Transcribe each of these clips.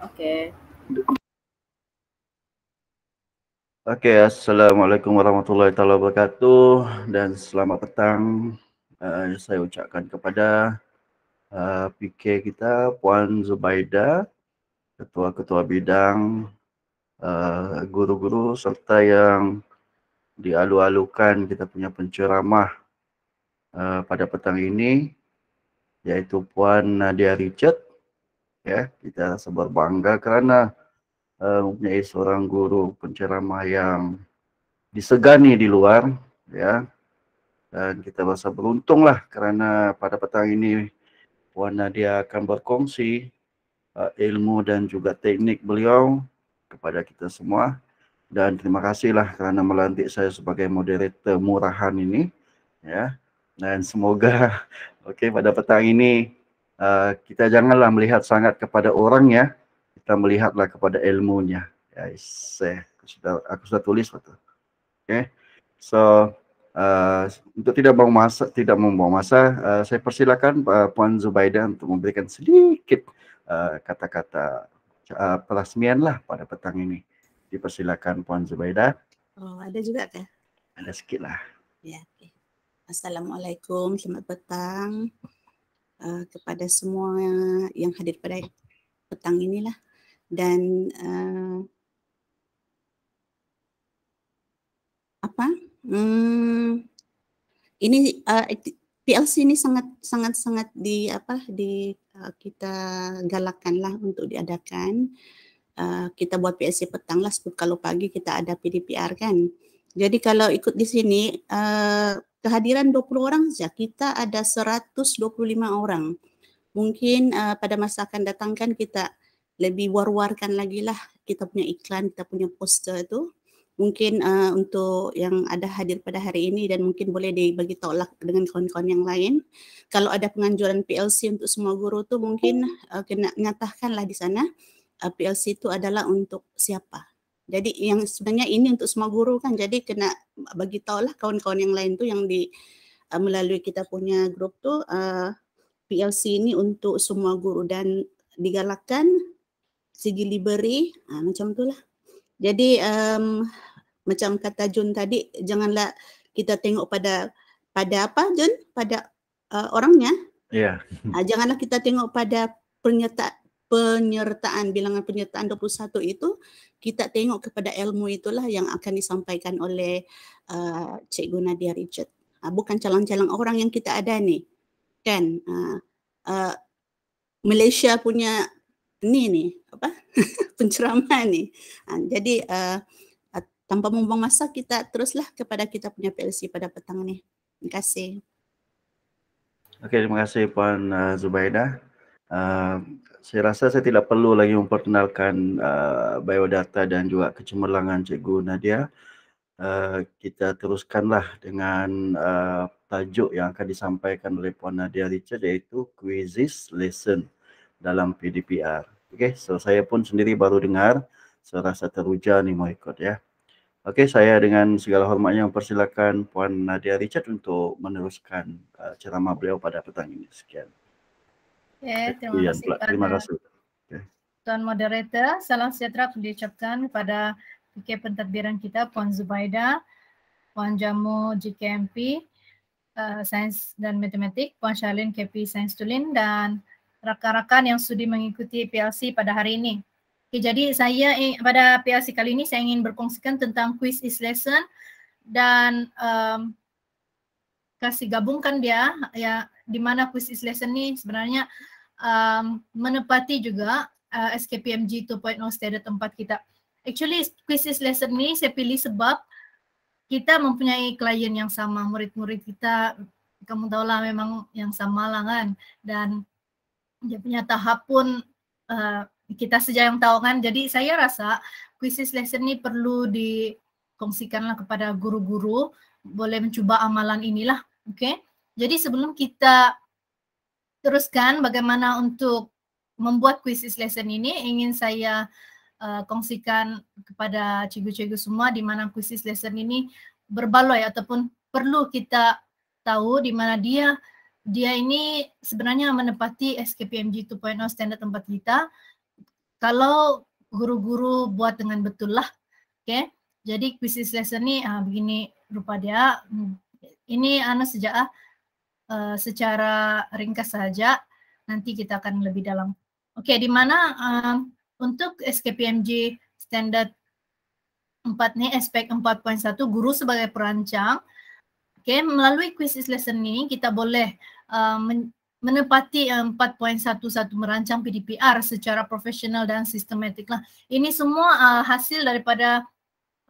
Oke. Oke, Assalamualaikum warahmatullahi wabarakatuh dan selamat petang. Saya ucapkan kepada PK kita Puan Zubaida, ketua-ketua bidang, guru-guru serta yang dialu-alukan kita punya penceramah pada petang ini, yaitu Puan Nadia Richard. Ya, kita rasa berbangga kerana mempunyai seorang guru penceramah yang disegani di luar, ya. Dan kita merasa beruntunglah kerana pada petang ini Puan Nadia akan berkongsi ilmu dan juga teknik beliau kepada kita semua. Dan terima kasihlah kerana melantik saya sebagai moderator murahan ini, ya. Dan semoga pada petang ini kita janganlah melihat sangat kepada orangnya, kita melihatlah kepada ilmunya. Ya, aku sudah tulis betul. So untuk tidak membuang masa, saya persilakan Puan Zubaida untuk memberikan sedikit kata-kata peresmian lah pada petang ini. Dipersilakan Puan Zubaida. Oh, ada juga kah? Ada sikit lah. Ya, okay. Assalamualaikum, selamat petang kepada semua yang hadir pada petang inilah. Dan ini PLC ini sangat kita galakkanlah untuk diadakan. Kita buat PLC petang lah, sebab kalau pagi kita ada PDPR kan. Jadi kalau ikut di sini kehadiran 20 orang saja, kita ada 125 orang. Mungkin pada masa akan datang kan kita lebih war-warkan lagi lah kita punya iklan, kita punya poster itu. Mungkin untuk yang ada hadir pada hari ini dan mungkin boleh dibagi tahu lah dengan kawan-kawan yang lain. Kalau ada penganjuran PLC untuk semua guru tu mungkin kena nyatakanlah di sana PLC itu adalah untuk siapa. Jadi yang sebenarnya ini untuk semua guru kan, jadi kena bagi tahu lah kawan-kawan yang lain tu yang di melalui kita punya grup tu PLC ini untuk semua guru dan digalakkan segi liberi macam itulah. Jadi macam kata Jun tadi, janganlah kita tengok pada apa Jun? Pada orangnya. Ya. Janganlah kita tengok pada penyertaan, bilangan penyertaan 21 itu, kita tengok kepada ilmu itulah yang akan disampaikan oleh Cikgu Nadia Richard. Bukan calon-calon orang yang kita ada ni. Kan? Malaysia punya ni penceramah ni. Jadi tanpa membuang masa, kita teruslah kepada kita punya PLC pada petang ni. Terima kasih. Okey, terima kasih Puan Zubaida. Saya rasa saya tidak perlu lagi memperkenalkan biodata dan juga kecemerlangan Cikgu Nadia. Kita teruskanlah dengan tajuk yang akan disampaikan oleh Puan Nadia Richard, iaitu Quizzes Lesson dalam PDPR. Okey, so saya pun sendiri baru dengar, saya rasa teruja ni mau ikut ya. Okey, saya dengan segala hormatnya mempersilakan Puan Nadia Richard untuk meneruskan ceramah beliau pada petang ini. Sekian. Terima kasih Tuan Moderator. Salam sejahtera diucapkan kepada PK pentadbiran kita Puan Zubaida, Puan Jamu GKMP Sains dan Matematik, Puan Charlene KP Sains Tulin dan rakan-rakan yang sudi mengikuti PLC pada hari ini. Okay, jadi saya pada PLC kali ini saya ingin berkongsikan tentang quiz is lesson dan kasih gabungkan dia ya, di mana quiz is lesson ni sebenarnya menepati juga SKPMG 2.0 standard 4 kita. Actually quiz is lesson ni saya pilih sebab kita mempunyai klien yang sama, murid-murid kita kamu tahulah memang yang sama lah kan, dan dia punya tahap pun kita saja yang tahu kan. Jadi saya rasa quizzes lesson ni perlu dikongsikanlah kepada guru-guru, boleh mencuba amalan inilah. Okay. Jadi sebelum kita teruskan bagaimana untuk membuat quizzes lesson ini, ingin saya kongsikan kepada cikgu-cikgu semua di mana quizzes lesson ini berbaloi ataupun perlu kita tahu di mana dia ini sebenarnya menepati SKPMG 2.0 standard tempat kita. kalau guru-guru buat dengan betul lah, oke. Jadi quiz lesson ni begini rupa dia. Ini sejak secara ringkas saja. Nanti kita akan lebih dalam. Oke, di mana untuk SKPMG standard 4 nih, aspek 4.1 guru sebagai perancang. Oke, melalui quiz lesson ini kita boleh menepati 4.11 merancang PDPR secara profesional dan sistematik lah. Ini semua hasil daripada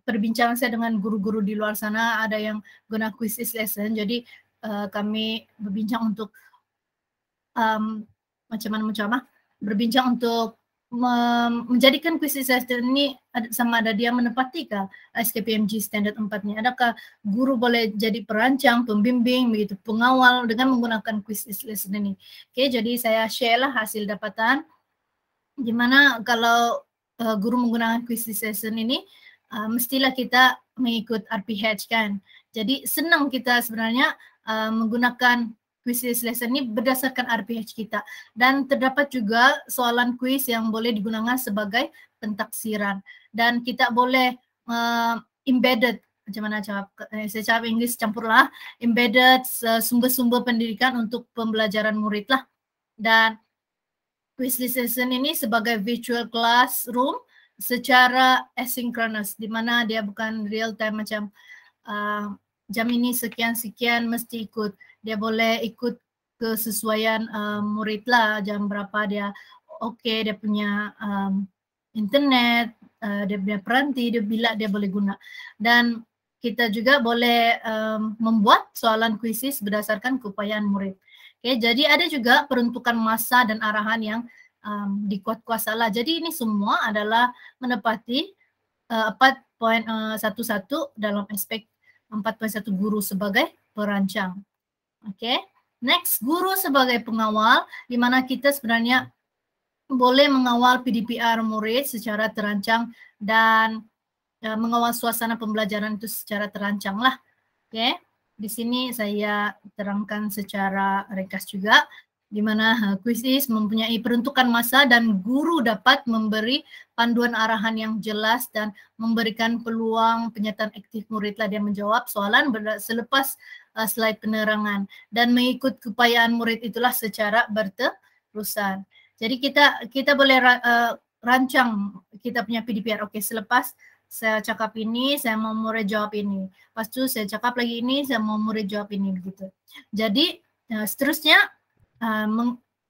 perbincangan saya dengan guru-guru di luar sana. Ada yang guna quiz lesson, jadi kami berbincang untuk berbincang untuk menjadikan quiz lesson ini sama ada dia menepati ke SKPMG standard 4 ini. Adakah guru boleh jadi perancang, pembimbing, begitu, pengawal dengan menggunakan quiz lesson ini. Oke, jadi saya share lah hasil dapatan. Gimana kalau guru menggunakan quiz lesson ini, mestilah kita mengikut RPH kan. Jadi senang kita sebenarnya menggunakan quiz lesson ini berdasarkan RPH kita, dan terdapat juga soalan quiz yang boleh digunakan sebagai pentaksiran, dan kita boleh embedded, macam mana saya cakap Inggris campurlah, embedded sumber-sumber pendidikan untuk pembelajaran murid lah. Dan quiz lesson ini sebagai virtual classroom secara asynchronous, di mana dia bukan real time macam jam ini sekian-sekian mesti ikut. Dia boleh ikut kesesuaian murid lah, jam berapa dia dia punya internet, dia punya peranti, bila dia boleh guna. Dan kita juga boleh membuat soalan kuisis berdasarkan keupayaan murid. Oke, jadi ada juga peruntukan masa dan arahan yang dikuat-kuasa lah. Jadi ini semua adalah menepati 4.11 dalam aspek 4.1 guru sebagai perancang. Oke, next, guru sebagai pengawal, di mana kita sebenarnya boleh mengawal PDPR murid secara terancang dan mengawal suasana pembelajaran itu secara terancang lah. Oke, di sini saya terangkan secara ringkas juga, di mana quiz mempunyai peruntukan masa dan guru dapat memberi panduan arahan yang jelas dan memberikan peluang penyataan aktif murid lah dia menjawab soalan selepas slide penerangan dan mengikut keupayaan murid itulah secara berterusan. Jadi kita boleh rancang kita punya PDPR. Oke, selepas saya cakap ini, saya mau murid jawab ini. Lepas itu saya cakap lagi ini, saya mau murid jawab ini, begitu. Jadi seterusnya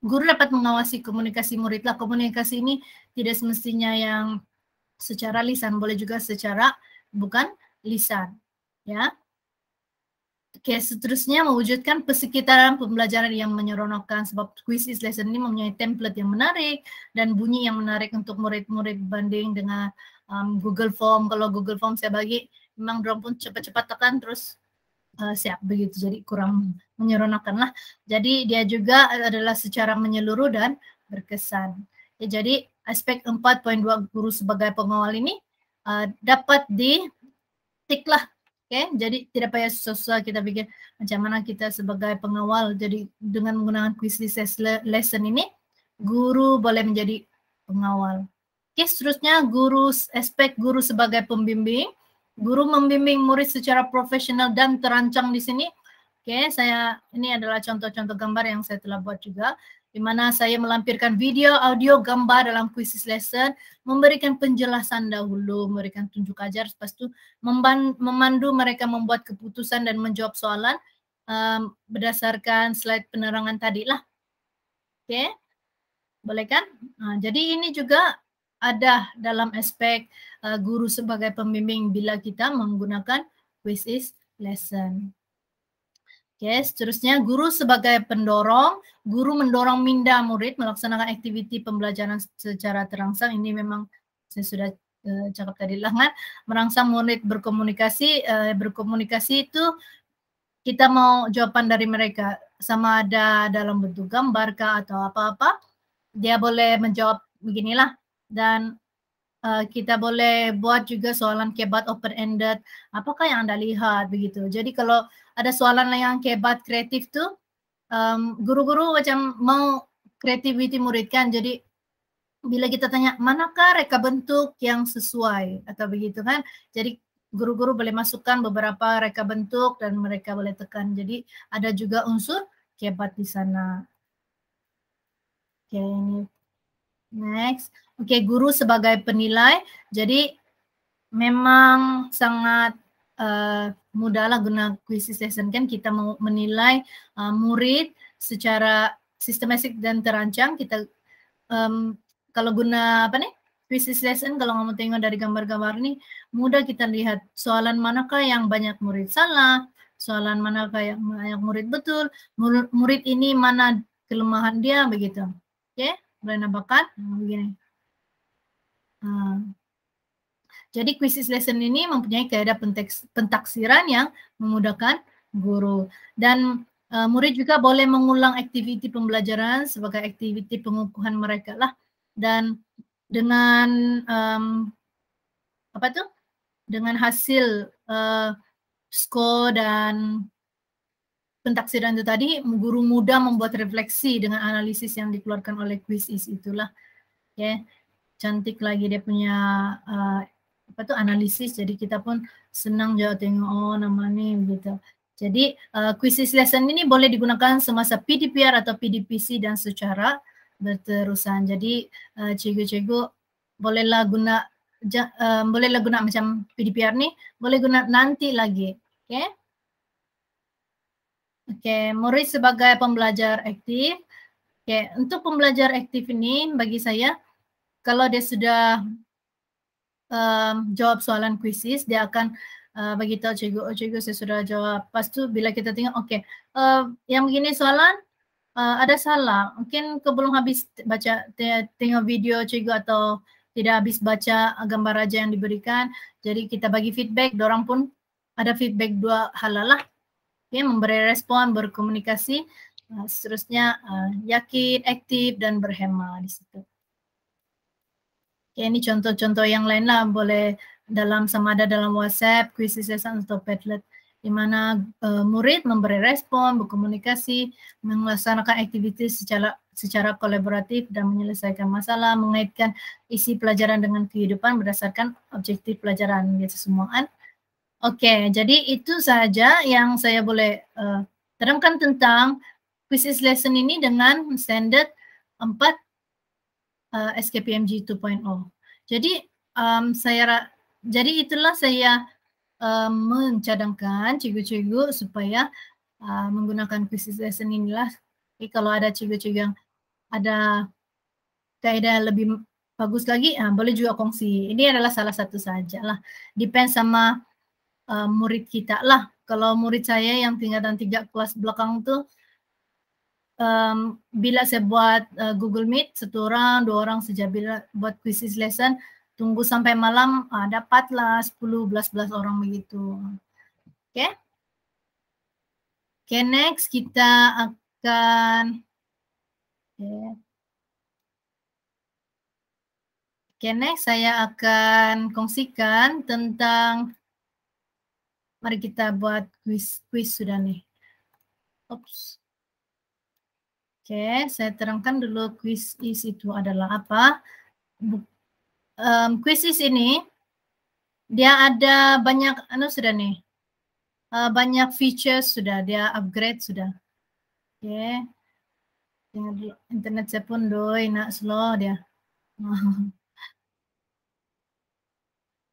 guru dapat mengawasi komunikasi murid lah. Komunikasi ini tidak semestinya yang secara lisan, boleh juga secara bukan lisan, ya. Oke, seterusnya mewujudkan persekitaran pembelajaran yang menyeronokkan, sebab quiz lesson ini mempunyai template yang menarik dan bunyi yang menarik untuk murid-murid berbanding dengan Google Form. Kalau Google Form saya bagi, memang dorang pun cepat-cepat tekan terus siap begitu, jadi kurang menyeronokkan lah. Jadi dia juga adalah secara menyeluruh dan berkesan. Ya, jadi aspek 4.2 guru sebagai pengawal ini dapat ditik lah. Oke, jadi tidak payah susah-susah kita pikir macam mana kita sebagai pengawal. Jadi dengan menggunakan quiz lesson ini, guru boleh menjadi pengawal. Oke, seterusnya aspek guru sebagai pembimbing. Guru membimbing murid secara profesional dan terancang di sini. Oke, ini adalah contoh-contoh gambar yang saya telah buat juga, di mana saya melampirkan video, audio, gambar dalam quiz lesson, memberikan penjelasan dahulu, memberikan tunjuk ajar, lepas itu memandu mereka membuat keputusan dan menjawab soalan berdasarkan slide penerangan tadi lah. Oke, boleh kan? Nah, jadi ini juga ada dalam aspek guru sebagai pembimbing bila kita menggunakan quiz lesson. Oke, seterusnya guru sebagai pendorong. Guru mendorong minda murid melaksanakan aktiviti pembelajaran secara terangsang. Ini memang saya sudah cakap tadi lah kan. Merangsang murid berkomunikasi. Berkomunikasi itu kita mau jawaban dari mereka. Sama ada dalam bentuk gambar kah atau apa-apa. Dia boleh menjawab beginilah. Dan kita boleh buat juga soalan kebat open-ended. Apakah yang Anda lihat begitu. Jadi kalau ada soalan yang kebat kreatif tuh, guru-guru macam mau creativity murid kan. Jadi bila kita tanya manakah reka bentuk yang sesuai atau begitu kan. Jadi guru-guru boleh masukkan beberapa reka bentuk dan mereka boleh tekan. Jadi ada juga unsur kebat di sana. Oke, ini next. Oke, guru sebagai penilai. Jadi memang sangat mudahlah guna quiz lesson kan kita mau menilai murid secara sistematik dan terancang. Kita kalau guna apa nih quiz lesson, kalau kamu tengok dari gambar-gambar ini mudah kita lihat soalan manakah yang banyak murid salah, soalan manakah yang banyak murid betul, murid ini mana kelemahan dia begitu. Oke, boleh nampakkan begini. Jadi quiz lesson ini mempunyai kaidah pentaksiran yang memudahkan guru. Dan murid juga boleh mengulang aktiviti pembelajaran sebagai aktiviti pengukuhan mereka lah. Dan dengan apa tuh? Dengan hasil skor dan pentaksiran itu tadi, guru mudah membuat refleksi dengan analisis yang dikeluarkan oleh quiz itulah. Ya, cantik lagi dia punya apa tuh analisis, jadi kita pun senang juga tengok oh nama nih gitu. Jadi quiz lesson ini boleh digunakan semasa PDPR atau PDPC dan secara berterusan. Jadi cikgu-cikgu bolehlah guna macam PDPR nih, boleh guna nanti lagi. Oke. Oke, murid sebagai pembelajar aktif. Oke, untuk pembelajar aktif ini bagi saya kalau dia sudah jawab soalan kuisis, dia akan bagi tahu cikgu, oh cikgu saya sudah jawab. Lepas tu bila kita tengok, okey, yang begini soalan ada salah. Mungkin kau belum habis baca tengok video cikgu atau tidak habis baca gambar aja yang diberikan. Jadi kita bagi feedback, dorang pun ada feedback dua hal lah. Okay, memberi respon, berkomunikasi, seterusnya yakin, aktif dan berhema di situ. Okay, ini contoh-contoh yang lain lah, boleh dalam sama ada dalam WhatsApp, quiz lesson atau Padlet, di mana murid memberi respon, berkomunikasi, melaksanakan aktivitas secara kolaboratif dan menyelesaikan masalah, mengaitkan isi pelajaran dengan kehidupan berdasarkan objektif pelajaran gitu semua kan. Oke, jadi itu saja yang saya boleh terangkan tentang quiz lesson ini dengan standard 4 SKPMG 2.0. Jadi jadi itulah saya mencadangkan cikgu-cikgu supaya menggunakan quiz lesson inilah. Jadi kalau ada cikgu-cikgu yang ada kaidah lebih bagus lagi, boleh juga kongsi. Ini adalah salah satu saja lah. Depend sama murid kita lah. Kalau murid saya yang tingkatan 3 kelas belakang tuh bila saya buat Google Meet, 1 orang, 2 orang saja. Bila buat quiz lesson, tunggu sampai malam, dapatlah 10, 11 orang begitu. Oke. Oke, next kita akan Oke, next saya akan kongsikan tentang, mari kita buat quiz sudah nih. Oops. Oke, saya terangkan dulu quiz itu adalah apa. Quiz ini dia ada banyak sudah nih. Banyak features sudah, dia upgrade sudah. Oke. Internet saya pun doi nak slow dia.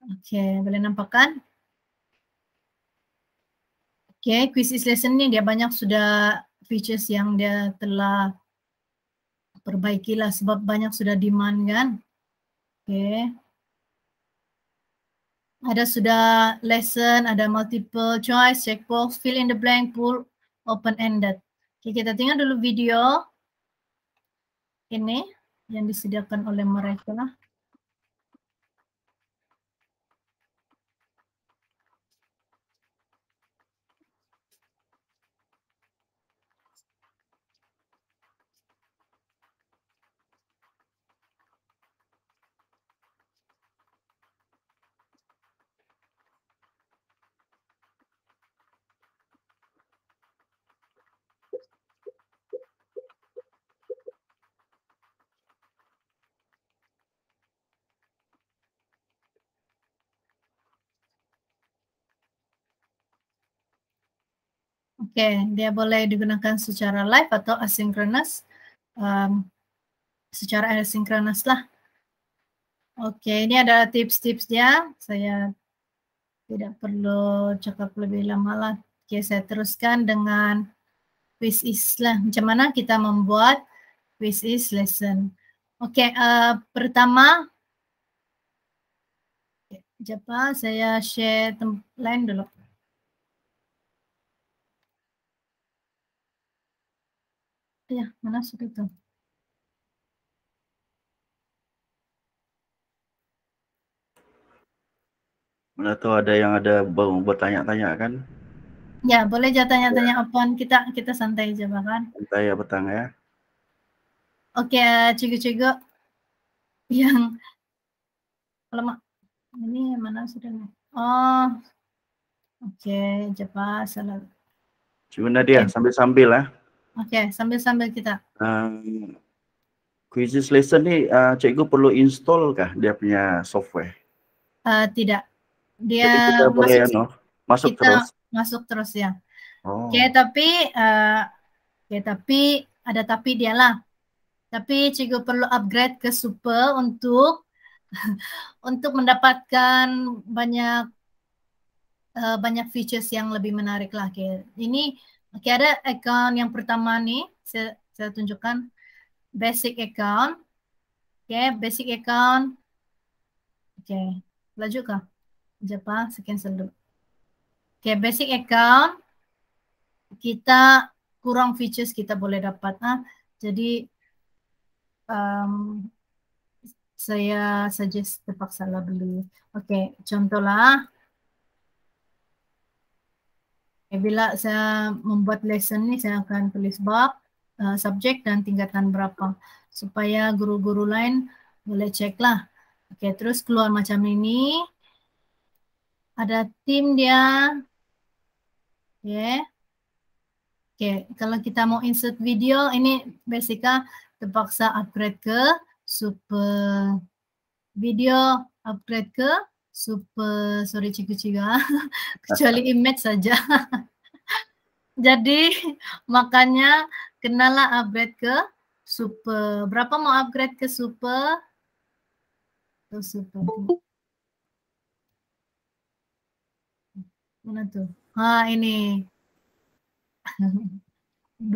Oke, boleh nampakkan? Oke, quiz lesson ini dia banyak sudah features yang dia telah perbaikilah sebab banyak sudah demand kan. Oke. Ada sudah lesson, ada multiple choice, checkbox, fill in the blank, pool, open-ended. Oke, kita tengok dulu video ini yang disediakan oleh mereka. Oke, dia boleh digunakan secara live atau asynchronous. Secara asynchronous lah. Oke, ini ada tips-tips dia. Saya tidak perlu cakap lebih lama lah. Oke, saya teruskan dengan quiz is lah. Macam mana kita membuat quiz is lesson. Oke, pertama, siapa? Saya share lain dulu. Ya, mana sudah itu? Mana tahu ada yang ada bertanya-tanya kan? Ya, boleh aja tanya-tanya apaan, kita santai aja bahkan. Santai ya petang ya. Oke, cikgu-cikgu yang lama ini mana sudah nih? Oh, oke, cepat salah. Cuma Nadia sambil-sambil lah. Oke, sambil-sambil kita. Quizzes lesson ni cikgu perlu install kah dia punya software? Tidak. Dia Jadi kita boleh masuk kita terus. Masuk terus ya. Oh. Oke, tapi ada tapi dia lah. Tapi cikgu perlu upgrade ke super untuk untuk mendapatkan banyak features yang lebih menarik lah. Oke, ini ada account yang pertama nih, saya tunjukkan basic account. Oke, basic account. Oke, laju kah? Japa, sekian dulu. Oke, basic account kita kurang features kita boleh dapat. Jadi saya suggest terpaksa lah beli. Oke, contohlah. Bila saya membuat lesson ni, saya akan tulis bab, subjek dan tingkatan berapa. Supaya guru-guru lain boleh cek lah. Oke, terus keluar macam ini. Ada tim dia. Oke, kalau kita mau insert video, ini basicnya terpaksa upgrade ke super video, upgrade ke super, sorry cikgu-cikgu, kecuali image saja. Jadi makanya kenalah upgrade ke super. Berapa mau upgrade ke super? Ke super. Mana tuh? Ini. 2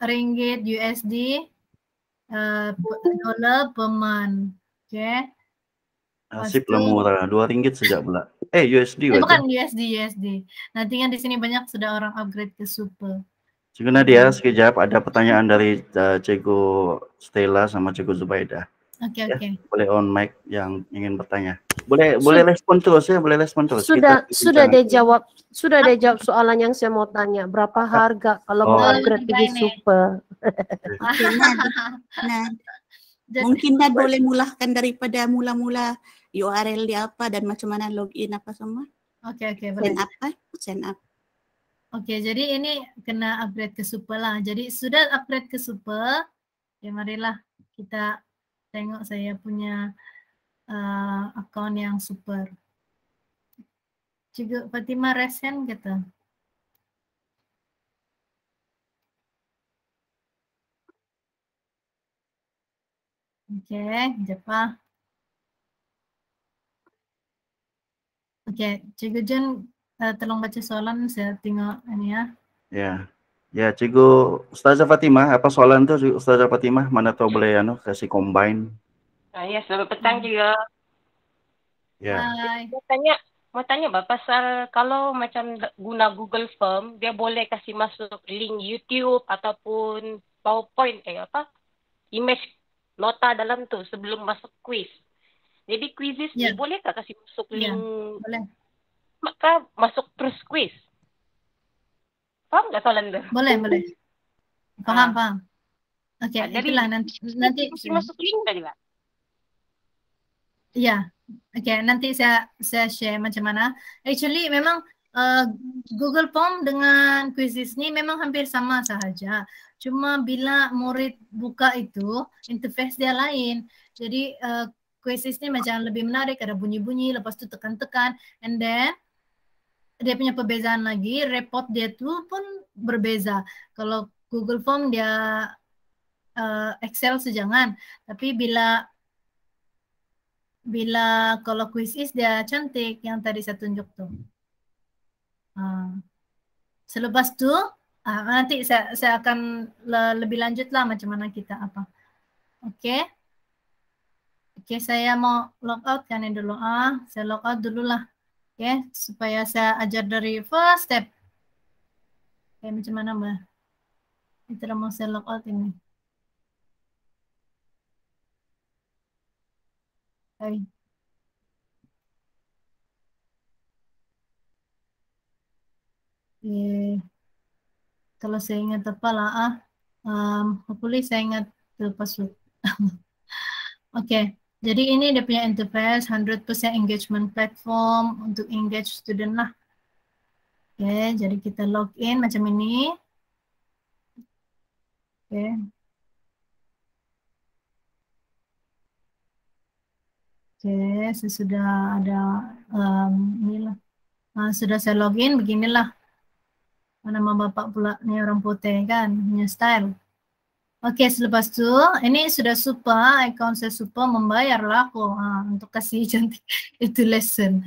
ringgit USD dolar per month. Oke. Nasib lah murah, 2 ringgit sejak pula. USD bukan USD. Nanti kan di sini banyak sudah orang upgrade ke super. Cikgu Nadia, sekejap ada pertanyaan dari Cikgu Stella sama Cikgu Zubaida. Oke. Boleh on mic yang ingin bertanya. Boleh respon terus ya, boleh respon terus. Sudah dia jawab soalan yang saya mau tanya. Berapa harga kalau mau upgrade pergi super? Mungkin Nad boleh mulahkan daripada mula-mula URL dia apa dan macam mana login apa semua. Oke, boleh. Sign up. Oke, jadi ini kena upgrade ke super lah. Jadi sudah upgrade ke super, ya marilah kita tengok saya punya akun yang super. Cikgu Fatima resen kata. Oke, japa. Oke, Cikgu Jun tolong baca soalan, saya tengok ini ya. Ya, Cikgu Ustazah Fatimah, apa soalan tu Ustazah Fatimah? Mana tahu boleh kasih combine. Ya, selamat petang juga. Ya. Hai. Mau tanya pasal kalau macam guna Google Form, dia boleh kasih masuk link YouTube ataupun PowerPoint image nota dalam tu sebelum masuk quiz. Jadi quizzes ni bolehkah kasih masuk link? Boleh. Maka masuk terus quiz. Faham tak soalan tu? Boleh. Faham. Oke, itulah nanti masuk link tadi lah. Ya, oke, nanti saya share macam mana. Actually memang Google Form dengan quizzes ni memang hampir sama sahaja. Cuma bila murid buka itu, interface dia lain. Jadi quizzes ni macam lebih menarik, ada bunyi-bunyi, lepas tu tekan-tekan, and then dia punya perbezaan lagi, report dia tuh pun berbeza. Kalau Google Form dia Excel sejangan, tapi bila kalau Quizzes dia cantik yang tadi saya tunjuk tuh. Selepas itu nanti saya akan lebih lanjut lah macam mana kita apa. Oke. Oke, saya mau log out kan ini dulu. Saya log out dulu lah. Oke, supaya saya ajar dari first step. Oke, macam mana Mbak? Kita mau saya log out ini. Oke. Kalau saya ingat apa lah, hopefully saya ingat password. Oke, jadi ini dia punya interface 100% engagement platform untuk engage student lah. Oke, jadi kita login macam ini. Oke. Oke, saya sudah ada inilah. Sudah saya login beginilah. Nama bapak pula nih orang putih kan, punya style. Oke, selepas itu ini sudah super, account saya super membayar lah aku untuk kasih cantik itu lesson.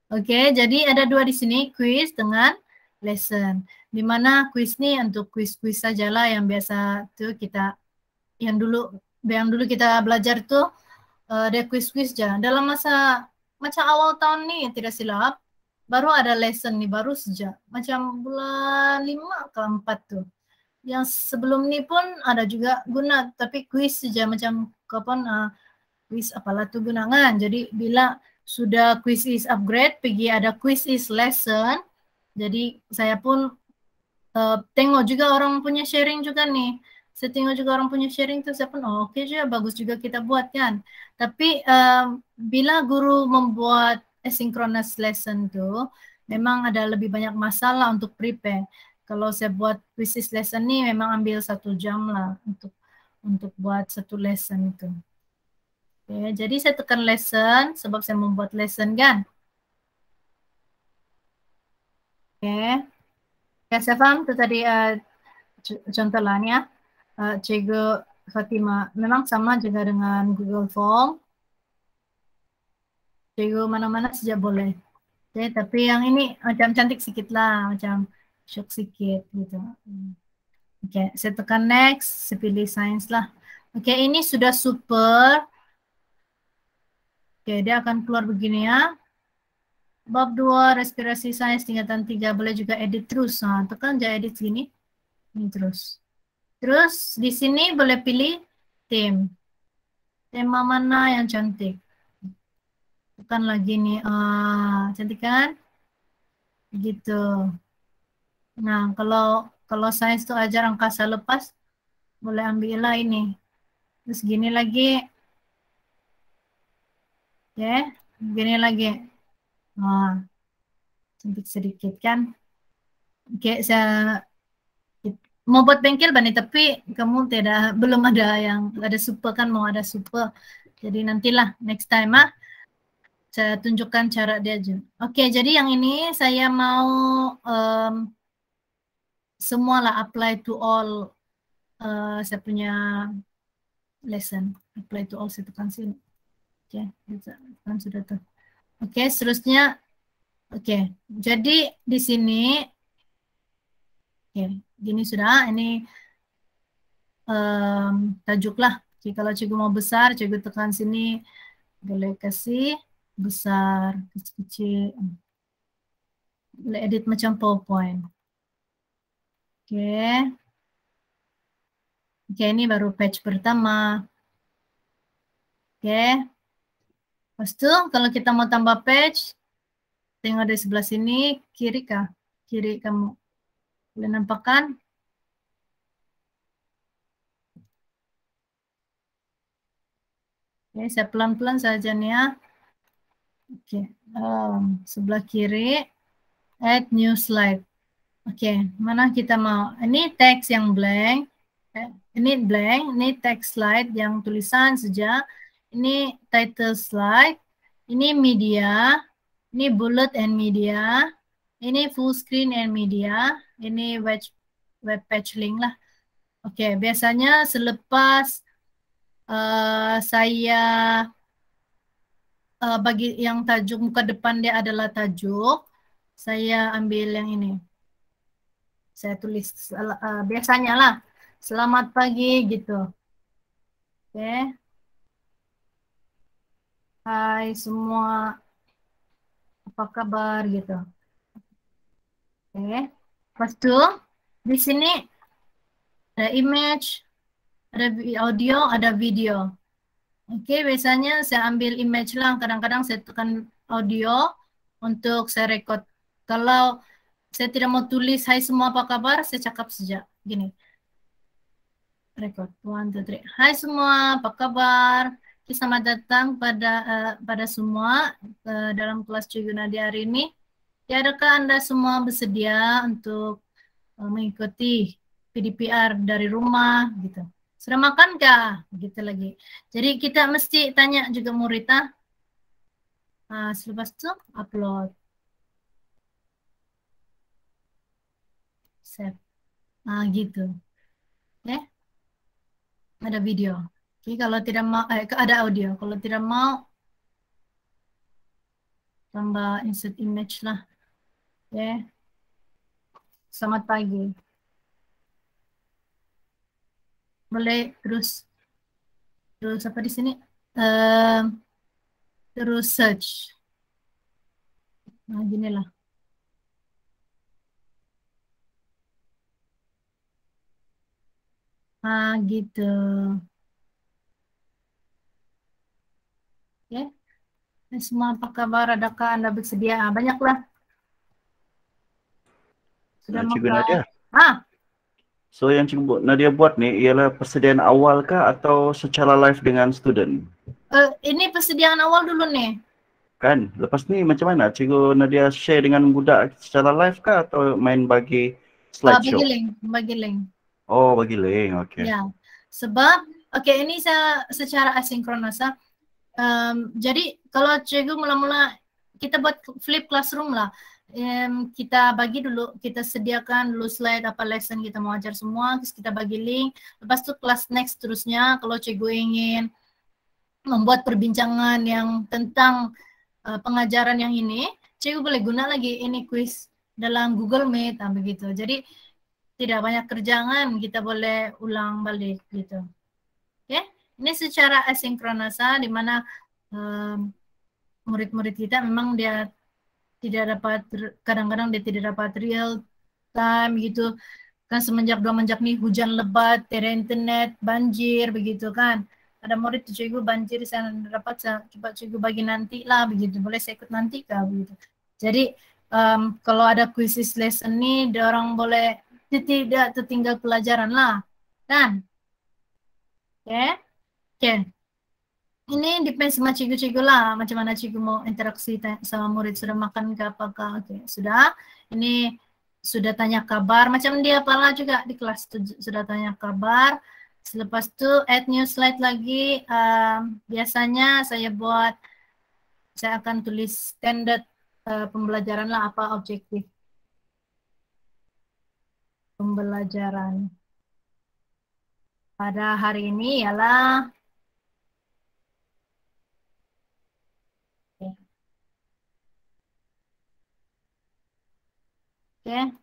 Oke, jadi ada dua di sini, quiz dengan lesson. Dimana quiz nih untuk quiz-quiz saja lah yang biasa tuh kita yang dulu kita belajar tuh ada quiz-quiz aja. Dalam masa macam awal tahun nih tidak silap baru ada lesson nih baru saja macam bulan 5 ke 4 tuh. Yang sebelum ini pun ada juga guna tapi quiz saja macam kapan quiz apalah tuh gunangan. Jadi bila sudah quiz is upgrade pergi ada quiz is lesson. Jadi saya pun tengok juga orang punya sharing juga nih. Saya tengok juga orang punya sharing tuh saya pun oke juga bagus juga kita buat kan. Tapi bila guru membuat asynchronous lesson tuh memang ada lebih banyak masalah untuk prepare. Kalau saya buat quizzes lesson nih memang ambil 1 jam lah untuk buat satu lesson itu. Oke, jadi saya tekan lesson sebab saya membuat lesson kan. Oke, ya saya paham tuh tadi contoh lainnya. Cikgu Fatima memang sama juga dengan Google Form. Cikgu mana-mana saja boleh. Oke, tapi yang ini macam cantik sedikit lah, macam shock sedikit gitu. Oke, saya tekan next, saya pilih sains lah. Oke, ini sudah super. Oke, dia akan keluar begini ya. Bab 2, respirasi sains tingkatan 3, boleh juga edit terus. Tekan aja edit sini. Ini terus. Terus di sini boleh pilih theme. Tema mana yang cantik? Tekan lagi nih. Cantik kan? Gitu. Nah, kalau sains itu ajar angkasa lepas, boleh ambil lah ini. Terus gini lagi. Oke, gini lagi. Cantik sedikit kan? Oke, saya mau buat bengkel Bani, tapi kamu belum ada yang ada super kan, mau ada super. Jadi nantilah next time saya tunjukkan cara dia aja. Oke, jadi yang ini saya mau semua lah apply to all saya punya lesson. Apply to all saya tekan sini. Oke, kan sudah tuh. Oke, seterusnya. Oke, jadi di sini oke, gini sudah. Ini tajuk lah. Jadi kalau cikgu mau besar, cikgu tekan sini. Boleh kasih besar, kecil-kecil. Boleh edit macam PowerPoint. Oke. Oke, ini baru page pertama. Oke. Lepas itu, kalau kita mau tambah page, tengok dari sebelah sini, kiri kah? Kiri kamu. Boleh nampak kan? Oke, saya pelan-pelan saja nih ya. Oke, sebelah kiri, add new slide. Oke, mana kita mau? Ini teks yang blank. Ini blank, ini text slide yang tulisan saja. Ini title slide. Ini media. Ini bullet and media. Ini full screen and media. Ini web page link lah. Oke, biasanya selepas saya bagi yang tajuk muka depan dia adalah tajuk, saya ambil yang ini. Saya tulis biasanya lah, selamat pagi gitu. Oke. Hai semua, apa kabar gitu. Oke. Lepas itu di sini ada image, ada audio, ada video. Oke, biasanya saya ambil image lah. Kadang-kadang saya tekan audio untuk saya record. Kalau saya tidak mau tulis hai semua apa kabar, saya cakap saja gini. Record 1, 2, 3. Hai semua, apa kabar? Selamat datang pada semua dalam kelas Cikgu Nadia hari ini. Ya, adakah Anda semua bersedia untuk mengikuti PDPR dari rumah gitu? Sudah makan kah? Gitu lagi. Jadi kita mesti tanya juga murid selepas itu upload. Save. Gitu. Oke. Ada video. Oke, kalau tidak mau ada audio. Kalau tidak mau tambah insert image lah. Oke. Selamat pagi. Boleh terus apa di sini? Terus search. Nah, gini lah. Gitu. Oke. Semua apa kabar? Adakah Anda bersedia? Banyaklah. Sudah Cikgu makan? Nadia. So yang Cikgu Nadia buat ni ialah persediaan awal kah atau secara live dengan student? Ini persediaan awal dulu nih. Kan, lepas ni macam mana? Cikgu Nadia share dengan budak secara live kah atau main bagi slideshow? Bagi link. Oh, bagi link, okey. Ya, sebab ini saya secara asinkron masa. Jadi kalau cikgu mula-mula kita buat flip classroom lah. Kita bagi dulu, kita sediakan dulu slide apa lesson kita mau ajar semua, terus kita bagi link. Lepas itu kelas next terusnya kalau cikgu ingin membuat perbincangan yang tentang pengajaran yang ini, cikgu boleh guna lagi ini quiz dalam Google Meet begitu. Jadi tidak banyak kerjaan, kita boleh ulang balik gitu. Oke, ini secara asinkronasa di mana murid-murid kita memang dia tidak dapat, kadang-kadang dia tidak dapat real time gitu kan, semenjak 2 menjak nih hujan lebat, tiada internet, banjir begitu kan. Ada murid tuh cikgu banjir saya dapat, coba cikgu bagi nanti lah begitu, boleh saya ikut nanti kah begitu. Jadi kalau ada quizzes lesson nih, dia orang boleh tidak tertinggal pelajaran lah kan. Oke. Ini depend sama cikgu-cikgu lah, macam mana cikgu mau interaksi sama murid, sudah makan ke apakah. Oke, sudah. Ini sudah tanya kabar, macam dia pala juga di kelas sudah tanya kabar. Selepas itu add new slide lagi. Biasanya saya akan tulis standard pembelajaran lah, apa objektif pembelajaran pada hari ini ialah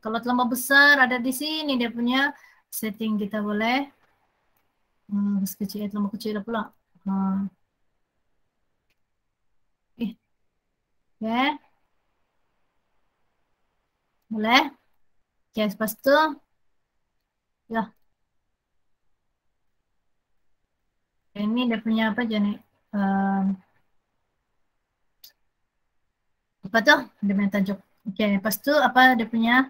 kalau terlalu besar ada di sini dia punya setting, kita boleh kecil, terlalu kecil pula. Boleh. Lepas tu ya. Ini dia punya apa aja nih? Apa tuh? Dia punya tajuk. Lepas tu apa dia punya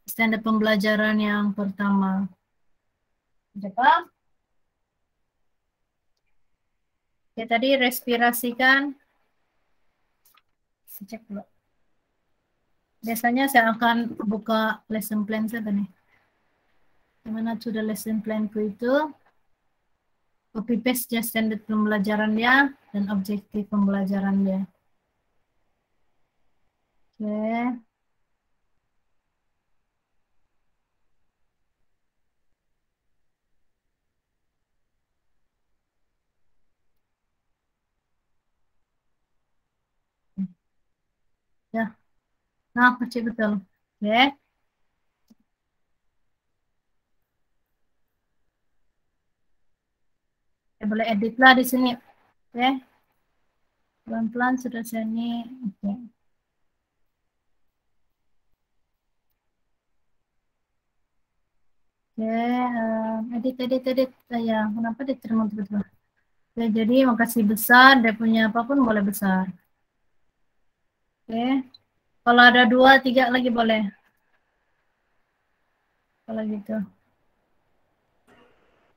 standar pembelajaran yang pertama? Apa? Tadi respirasikan. Saya cek dulu. Biasanya saya akan buka lesson plan saya nih. Gimana sudah lesson planku itu? Copy paste dia standar pembelajaran dia dan objektif pembelajaran dia. Ya. Nah, kecil betul. Oke. Ya, boleh edit lah di sini. Oke. Pelan-pelan sudah sini. Oke. Oke, edit. Ya, kenapa diterima betul? Oke, jadi makasih besar, dia punya apapun boleh besar. Oke, kalau ada 2, 3 lagi boleh. Kalau gitu.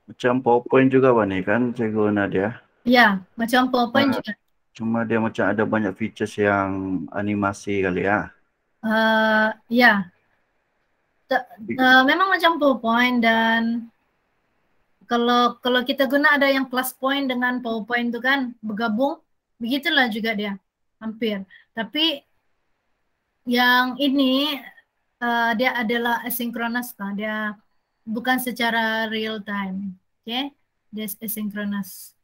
Macam PowerPoint juga Pak nih kan Cikgu Nadia. Ya, macam PowerPoint juga. Cuma dia macam ada banyak features yang animasi kali ya. Ya, memang macam PowerPoint dan kalau kita guna ada yang plus point dengan PowerPoint itu kan bergabung, begitulah juga dia hampir. Tapi yang ini dia adalah asynchronous kan, dia bukan secara real time, oke? Dia asynchronous.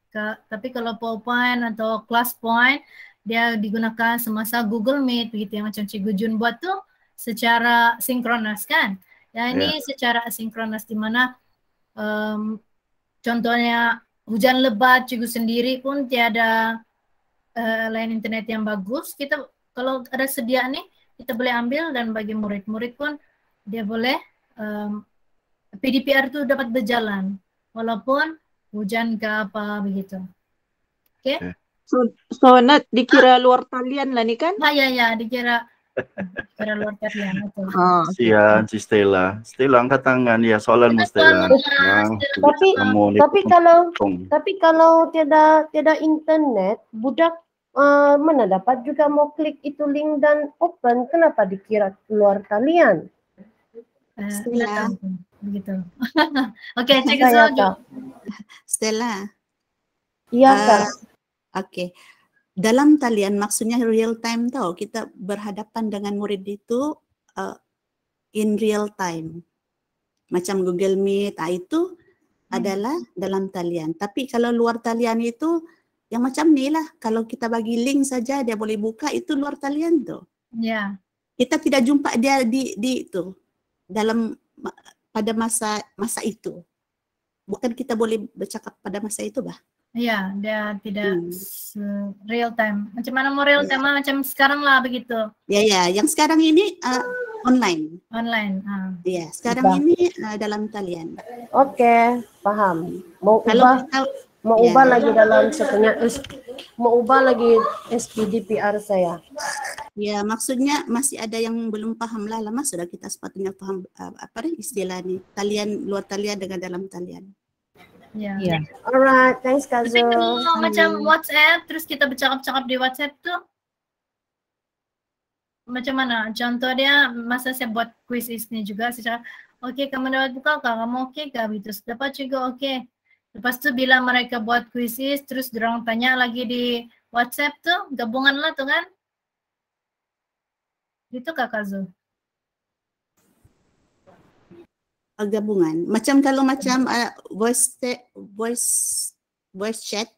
Tapi kalau PowerPoint atau class point dia digunakan semasa Google Meet begitu yang macam Cikgu Jun buat tuh secara sinkronas kan? Ya ini secara asinkronas di mana contohnya hujan lebat, Cikgu sendiri pun tiada line internet yang bagus. Kita kalau ada sedia nih kita boleh ambil dan bagi murid-murid pun dia boleh PDPR itu dapat berjalan walaupun hujan ke apa begitu. Oke? So Nat dikira luar talian lah ni kan? Ya dikira luar talian itu. Sian si Stella. Stella angkat tangan ya soalanmu Stella. Tapi kalau tiada internet, budak mana dapat juga mau klik itu link dan open, kenapa dikira luar talian? Stella. Begitu. Oke, Cikgu Sojo. Stella. Iya, Kak. Oke. Dalam talian maksudnya real time tau, kita berhadapan dengan murid itu in real time. Macam Google Meet, itu adalah dalam talian. Tapi kalau luar talian itu yang macam ni lah, kalau kita bagi link saja dia boleh buka, itu luar talian tuh. Ya. Kita tidak jumpa dia di itu dalam pada masa itu. Bukan kita boleh bercakap pada masa itu, bah. Iya, dia tidak real time. Macam mana mau real time? Macam sekarang lah begitu. Ya, yang sekarang ini online. Online. Iya, sekarang ini dalam talian. Oke, paham. Mau ubah lagi dalam sebenarnya mau ubah lagi SPDPR saya. Ya, maksudnya masih ada yang belum paham lah, lama sudah kita sepatutnya paham apa istilah ni, talian luar talian dengan dalam talian. Ya. Yeah. Alright, thanks Kazo. Tapi kalau macam WhatsApp, terus kita bercakap-cakap di WhatsApp tuh, macam mana? Contoh dia, masa saya buat quiz ini juga, saya cakap, oke, kamu dapat buka kah? Kamu oke kah? Gitu. Dapat juga oke. Lepas tu bila mereka buat quiz, terus dorang tanya lagi di WhatsApp tuh, gabungan lah tuh kan? Gitu Kak Kazo? Gabungan. Macam kalau macam voice chat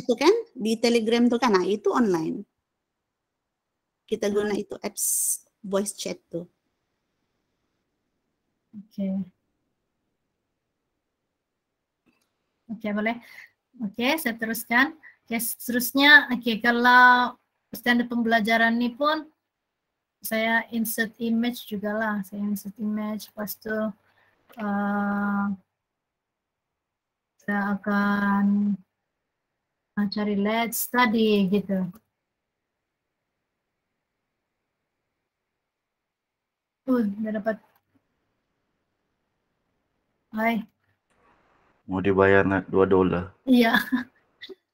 tu kan di Telegram tu kan, itu online. Kita guna itu apps voice chat tu. Oke, boleh. Oke, saya teruskan. Oke, seterusnya, kalau standar pembelajaran ini pun saya insert image juga lah. Saya insert image, lepas tu saya akan cari let's study gitu. Dah dapat. Hai. Mau dibayar $2. Iya.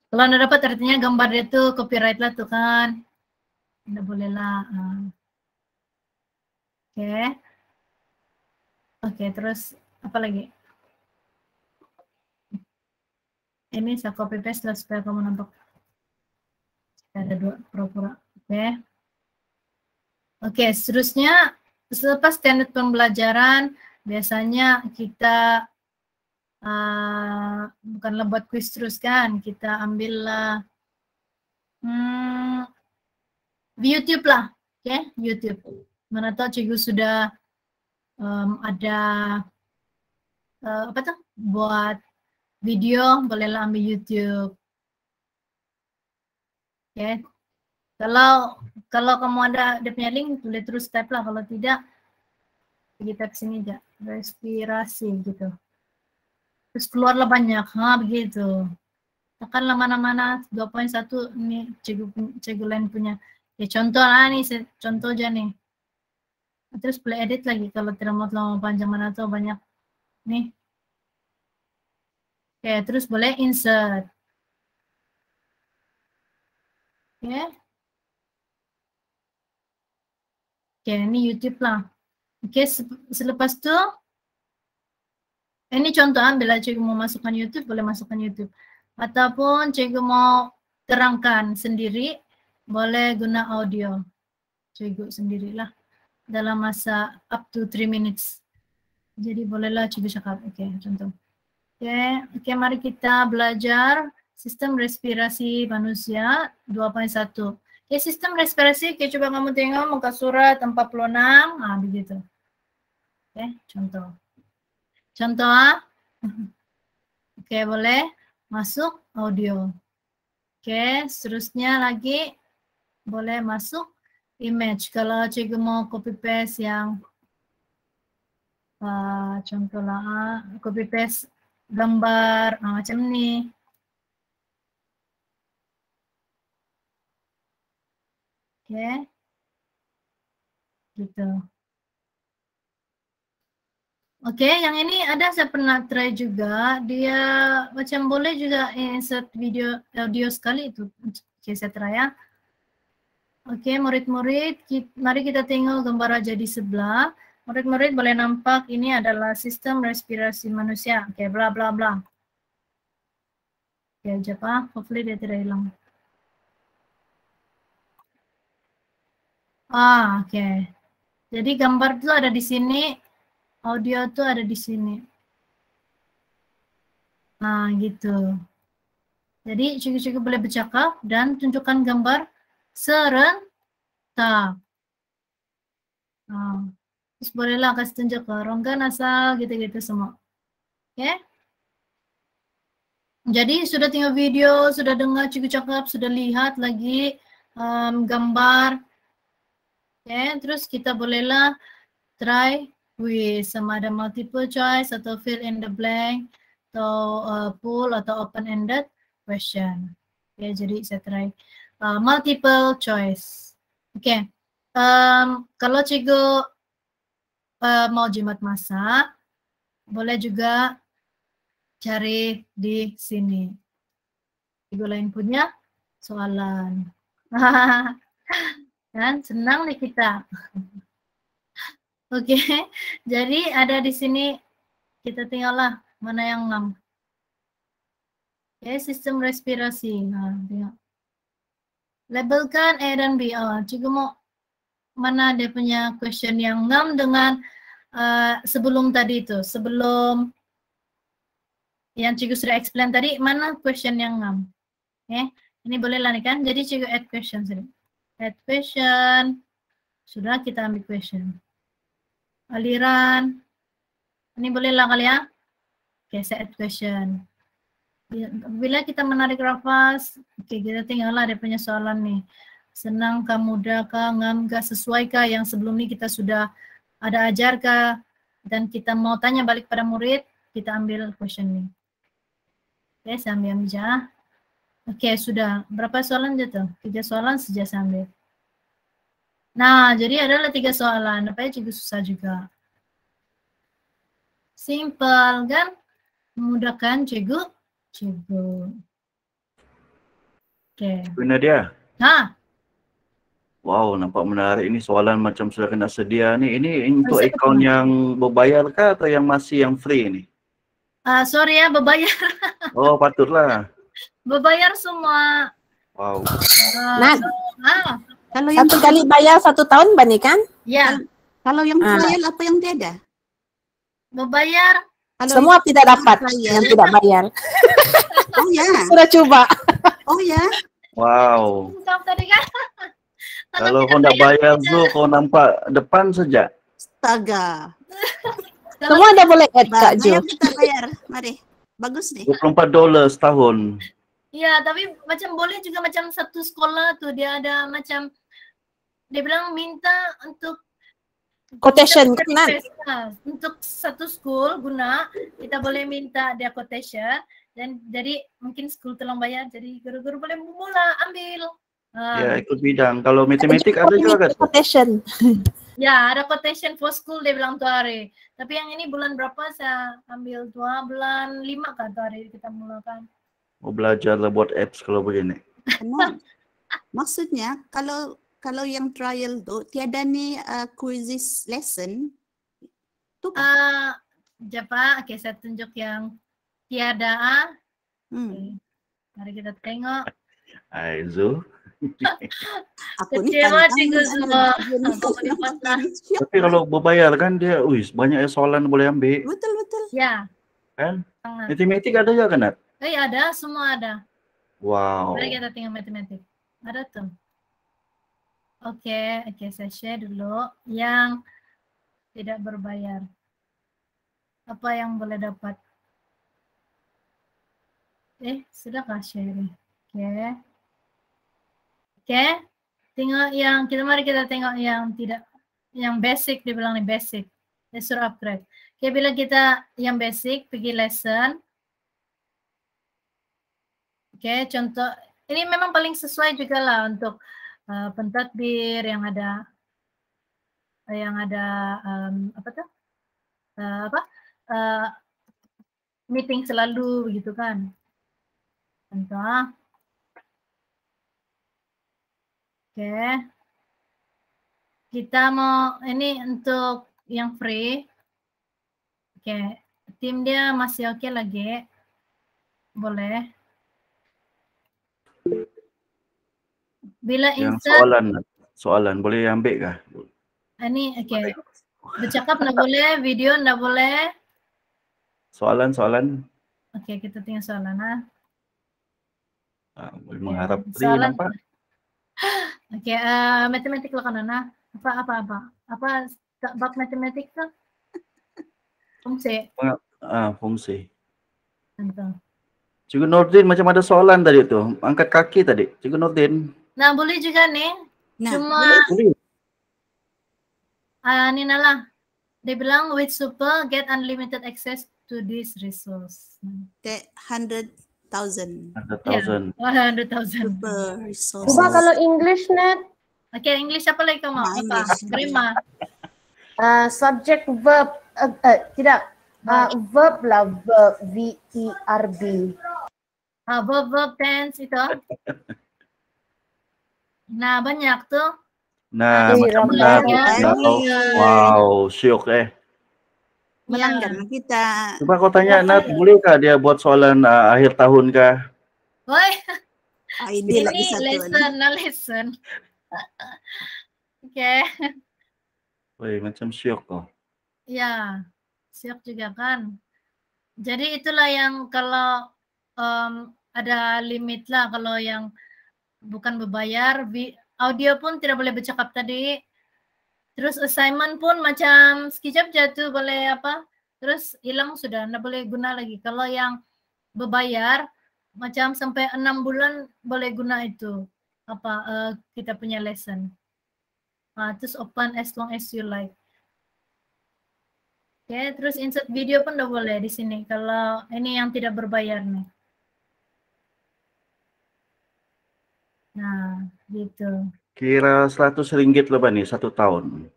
Kalau anda dapat artinya gambar dia tuh copyright lah tuh kan. Anda boleh lah. Oke, terus apa lagi? Ini saya copy paste lah supaya kamu nampak. Ada 2 pura-pura. Oke, seterusnya selepas standar pembelajaran biasanya kita bukanlah buat quiz terus kan, kita ambillah YouTube lah, oke, YouTube. Mana tahu cikgu sudah ada apa tuh buat video, bolehlah ambil YouTube. Oke. Kalau kamu ada dia punya link, boleh terus type lah. Kalau tidak, kita ke sini aja, respirasi gitu. Terus keluarlah banyak, begitu. Tekanlah mana-mana 2.1 ini cikgu lain punya. Ya contoh lah nih, contoh aja nih. Terus boleh edit lagi kalau tidak mau terlalu panjang, mana tuh banyak nih. Oke, terus boleh insert. Oke. Oke, ini YouTube lah. Oke, selepas itu ini contoh, bila cikgu mau masukkan YouTube, boleh masukkan YouTube. Ataupun cikgu mau terangkan sendiri, boleh guna audio. Cikgu sendirilah dalam masa up to 3 minutes. Jadi bolehlah cikgu cakap. Oke, contoh. Oke, mari kita belajar sistem respirasi manusia 2.1. Oke, sistem respirasi, oke, coba kamu tengok muka surat 46, begitu. Oke, contoh. Contoh, oke, boleh masuk audio. Oke, seterusnya lagi boleh masuk image. Kalau cikgu mau copy paste yang contoh lah, copy paste gambar macam ni. Oke, gitu. Oke, yang ini ada saya pernah try juga. Dia macam boleh juga insert video audio sekali itu. Oke, saya try ya. Oke, murid-murid, mari kita tengok gambar aja di sebelah. Murid-murid boleh nampak ini adalah sistem respirasi manusia. Oke, bla bla bla. Oke, aja Pak. Hopefully dia tidak hilang. Oke. Jadi gambar itu ada di sini. Audio tuh ada di sini. Gitu. Jadi cikgu-cikgu boleh bercakap dan tunjukkan gambar serentak. Terus bolehlah kasih tunjuk ke rongga nasal gitu-gitu semua. Oke? Jadi sudah tengok video, sudah dengar cikgu cakap, sudah lihat lagi gambar. Oke, terus kita bolehlah try with sama ada multiple choice atau fill in the blank atau full atau open-ended question. Oke, jadi saya try multiple choice. Oke, kalau cikgu mau jimat masa, boleh juga cari di sini. Cikgu lain punya soalan. Dan senang nih kita. Oke, jadi ada di sini, kita tinggallah mana yang ngam. Oke, sistem respirasi. Tengok. Labelkan A dan B. Cikgu mau mana dia punya question yang ngam dengan sebelum tadi itu. Sebelum yang cikgu sudah explain tadi, mana question yang ngam. Oke, ini bolehlah nih kan. Jadi cikgu add question sini. Add question. Sudah kita ambil question. Aliran. Ini bolehlah kali ya. Oke, saya add question. Bila kita menarik nafas, oke, kita tinggallah dia punya soalan nih. Senang kah, mudah kah, ngam kah, sesuai kah yang sebelum ini kita sudah ada ajar kah, dan kita mau tanya balik pada murid, kita ambil question nih. Oke, saya ambil aja. Oke, sudah. Berapa soalan dia tuh? 3 soalan saja saya ambil. Nah, jadi adalah 3 soalan. Apa cikgu susah juga. Simple kan? Memudahkan cikgu. Oke. Benar dia. Wow, nampak menarik. Ini soalan macam sudah kena sedia ni. Ini untuk akaun yang berbayar kah atau yang masih yang free ni? Sorry ya, berbayar. Oh, patutlah. Berbayar semua. Wow. Kalau yang Satu kali bayar 1 tahun bani kan? Ya. Kalau yang trial apa yang tiada? Berbayar. Kalau Semua tidak dapat trial. yang tidak bayar. Oh ya. Sudah coba. Oh ya. Wow. Tadi kan. Kalau kau nak bayar Zo, kau nampak depan saja. Astaga. Semua dah boleh add Kak Jo. Mari kita bayar. Mari. Bagus nih. $24 setahun. Ya, tapi macam boleh juga macam satu sekolah tuh dia ada macam dia bilang minta untuk Quotation kan? untuk satu school guna kita boleh minta dia quotation dan jadi mungkin school tolong bayar jadi guru-guru boleh mula ambil. Ya, ikut bidang. Kalau matematik ada juga kan? Quotation. Ya, ada quotation for school dia bilang tuh hari. Tapi yang ini bulan berapa saya ambil tuh? Bulan 5 kan tuh hari kita mulakan. Mau belajar lah buat apps kalau begini. Nah, maksudnya kalau yang trial tuh tiada nih quizzes lesson tuh Japa, oke saya tunjuk yang tiada. Oke. Mari kita tengok. Aizu. aku nih Kecewa tantang cikgu semua. Tapi kalau berbayar kan dia, banyak soalan boleh ambil. Betul. Ya. Kan? Sangat. Matematik ada juga kan, Nat? Ada, semua ada. Wow. Mari kita tengok matematik. Ada tuh. Oke, saya share dulu yang tidak berbayar. Apa yang boleh dapat? Sudahkah sharing? Oke. Tengok yang mari kita tengok yang tidak, yang basic dibilang nih basic. Dia suruh upgrade. Oke, bila kita yang basic pergi lesson. Oke, contoh ini memang paling sesuai juga lah untuk pentadbir yang ada meeting selalu begitu kan. Contoh. Oke. Kita mau ini untuk yang free. Oke, tim dia masih oke lagi. Boleh. Bila Yang insert soalan boleh ambil kah? ini oke. Bercakap nggak boleh, video nggak boleh. Soalan. Oke, kita tengok soalan Boleh mengharap soalan. nampak. Oke, matematik lah kan apa bab matematik tuh? Fungsi. Fungsi. Contoh. Cikgu Nordin macam ada soalan tadi tu. Angkat kaki tadi. Cikgu Nordin. Nah, boleh juga nih. Nah, Cuma Boleh. ini lah. Dia bilang with super get unlimited access to this resource. 100,000 100,000. 100,000. super resources. Cuba kalau English net, Oke, English apa lagi kamu? Apa? English. Grammar. subject verb, tidak, verb lah, verb, V-E-R-B. Verb tense itu. Nah, banyak tuh. Nah, macam ramai. mana? Wow, syok Melanggar kita. Coba kau tanya Nat, bolehkah dia buat soalan akhir tahun kah? Woi, Ini lagi ini satu. lesson. Oke. Woi, macam syok kau. Ya, siap juga kan. Jadi itulah yang kalau ada limit lah kalau yang bukan berbayar, audio pun tidak boleh bercakap tadi. Terus assignment pun macam sekejap jatuh boleh apa, terus hilang sudah, tidak boleh guna lagi. Kalau yang berbayar macam sampai 6 bulan boleh guna itu kita punya lesson. Terus open as long as you like. Oke, terus insert video pun udah boleh di sini kalau ini yang tidak berbayar nih. Nah, gitu. Kira RM100 lebih nih 1 tahun.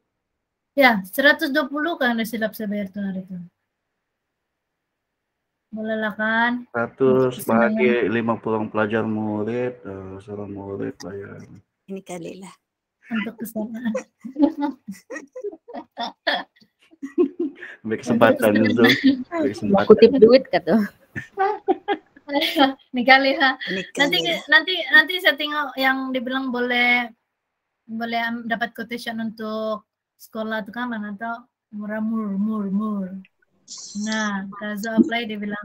Ya, 120 kan udah silap saya bayar tuh hari itu. Boleh lah kan? 100 bagi 50 orang pelajar murid, seorang murid bayar. Ini kali lah. Untuk kesenangan. Ambil kesempatan itu. Kutip duit kata. Nih kali lah. Ini kali lah. Nanti saya tengok yang dibilang boleh dapat quotation untuk sekolah itu kan mana atau mur. Nah, kalau apply dia bilang.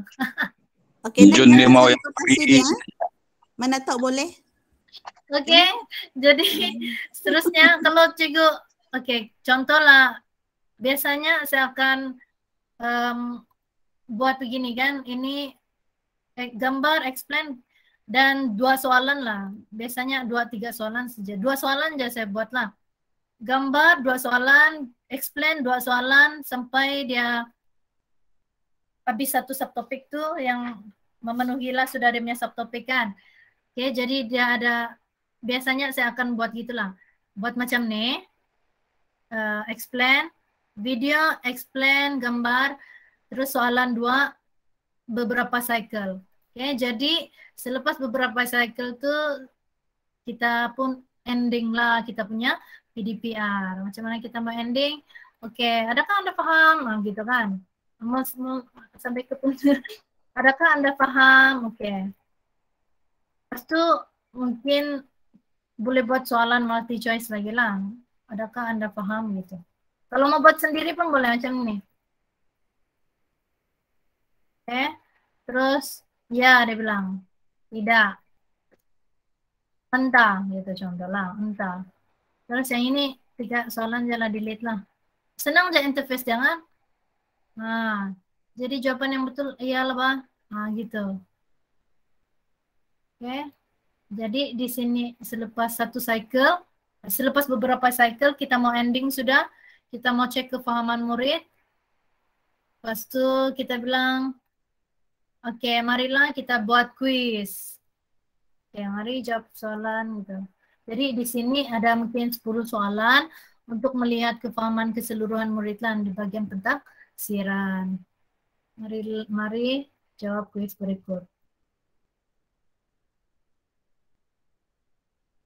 Oke, Jun dia mau yang free. Mana tahu boleh? Oke, jadi seterusnya kalau cikgu, contoh lah, biasanya saya akan buat begini kan, ini gambar, explain, dan 2 soalan lah, biasanya 2-3 soalan saja, 2 soalan aja saya buat lah, gambar 2 soalan, explain 2 soalan, sampai dia habis satu subtopik tuh yang memenuhi lah sudah dia punya subtopik kan. Oke, jadi dia ada, biasanya saya akan buat gitulah, buat macam nih, explain, video, explain, gambar, terus soalan 2, beberapa cycle. Oke, jadi selepas beberapa cycle tuh kita pun ending lah kita punya PDPR. Macam mana kita mau ending? Oke, adakah Anda paham? Nah, gitu kan. Mau sampai ke adakah Anda paham? Oke. Lepas itu mungkin boleh buat soalan multi choice lagi lah. Adakah Anda paham gitu. Kalau mau buat sendiri pun boleh macam ini. Oke. Terus ya dia bilang tidak. Entah gitu contoh lah, entah. Terus yang ini 3 soalan jalan delete lah. Senang aja interface jangan. Nah, jadi jawaban yang betul iyalah Pak. Nah, gitu. Oke. Jadi di sini selepas satu cycle, selepas beberapa cycle kita mau ending sudah, kita mau cek kefahaman murid. Lepas itu kita bilang, oke, marilah kita buat quiz. Oke, mari jawab soalan gitu. Jadi di sini ada mungkin 10 soalan untuk melihat kefahaman keseluruhan murid lah di bagian pentaksiran. Mari jawab quiz berikut.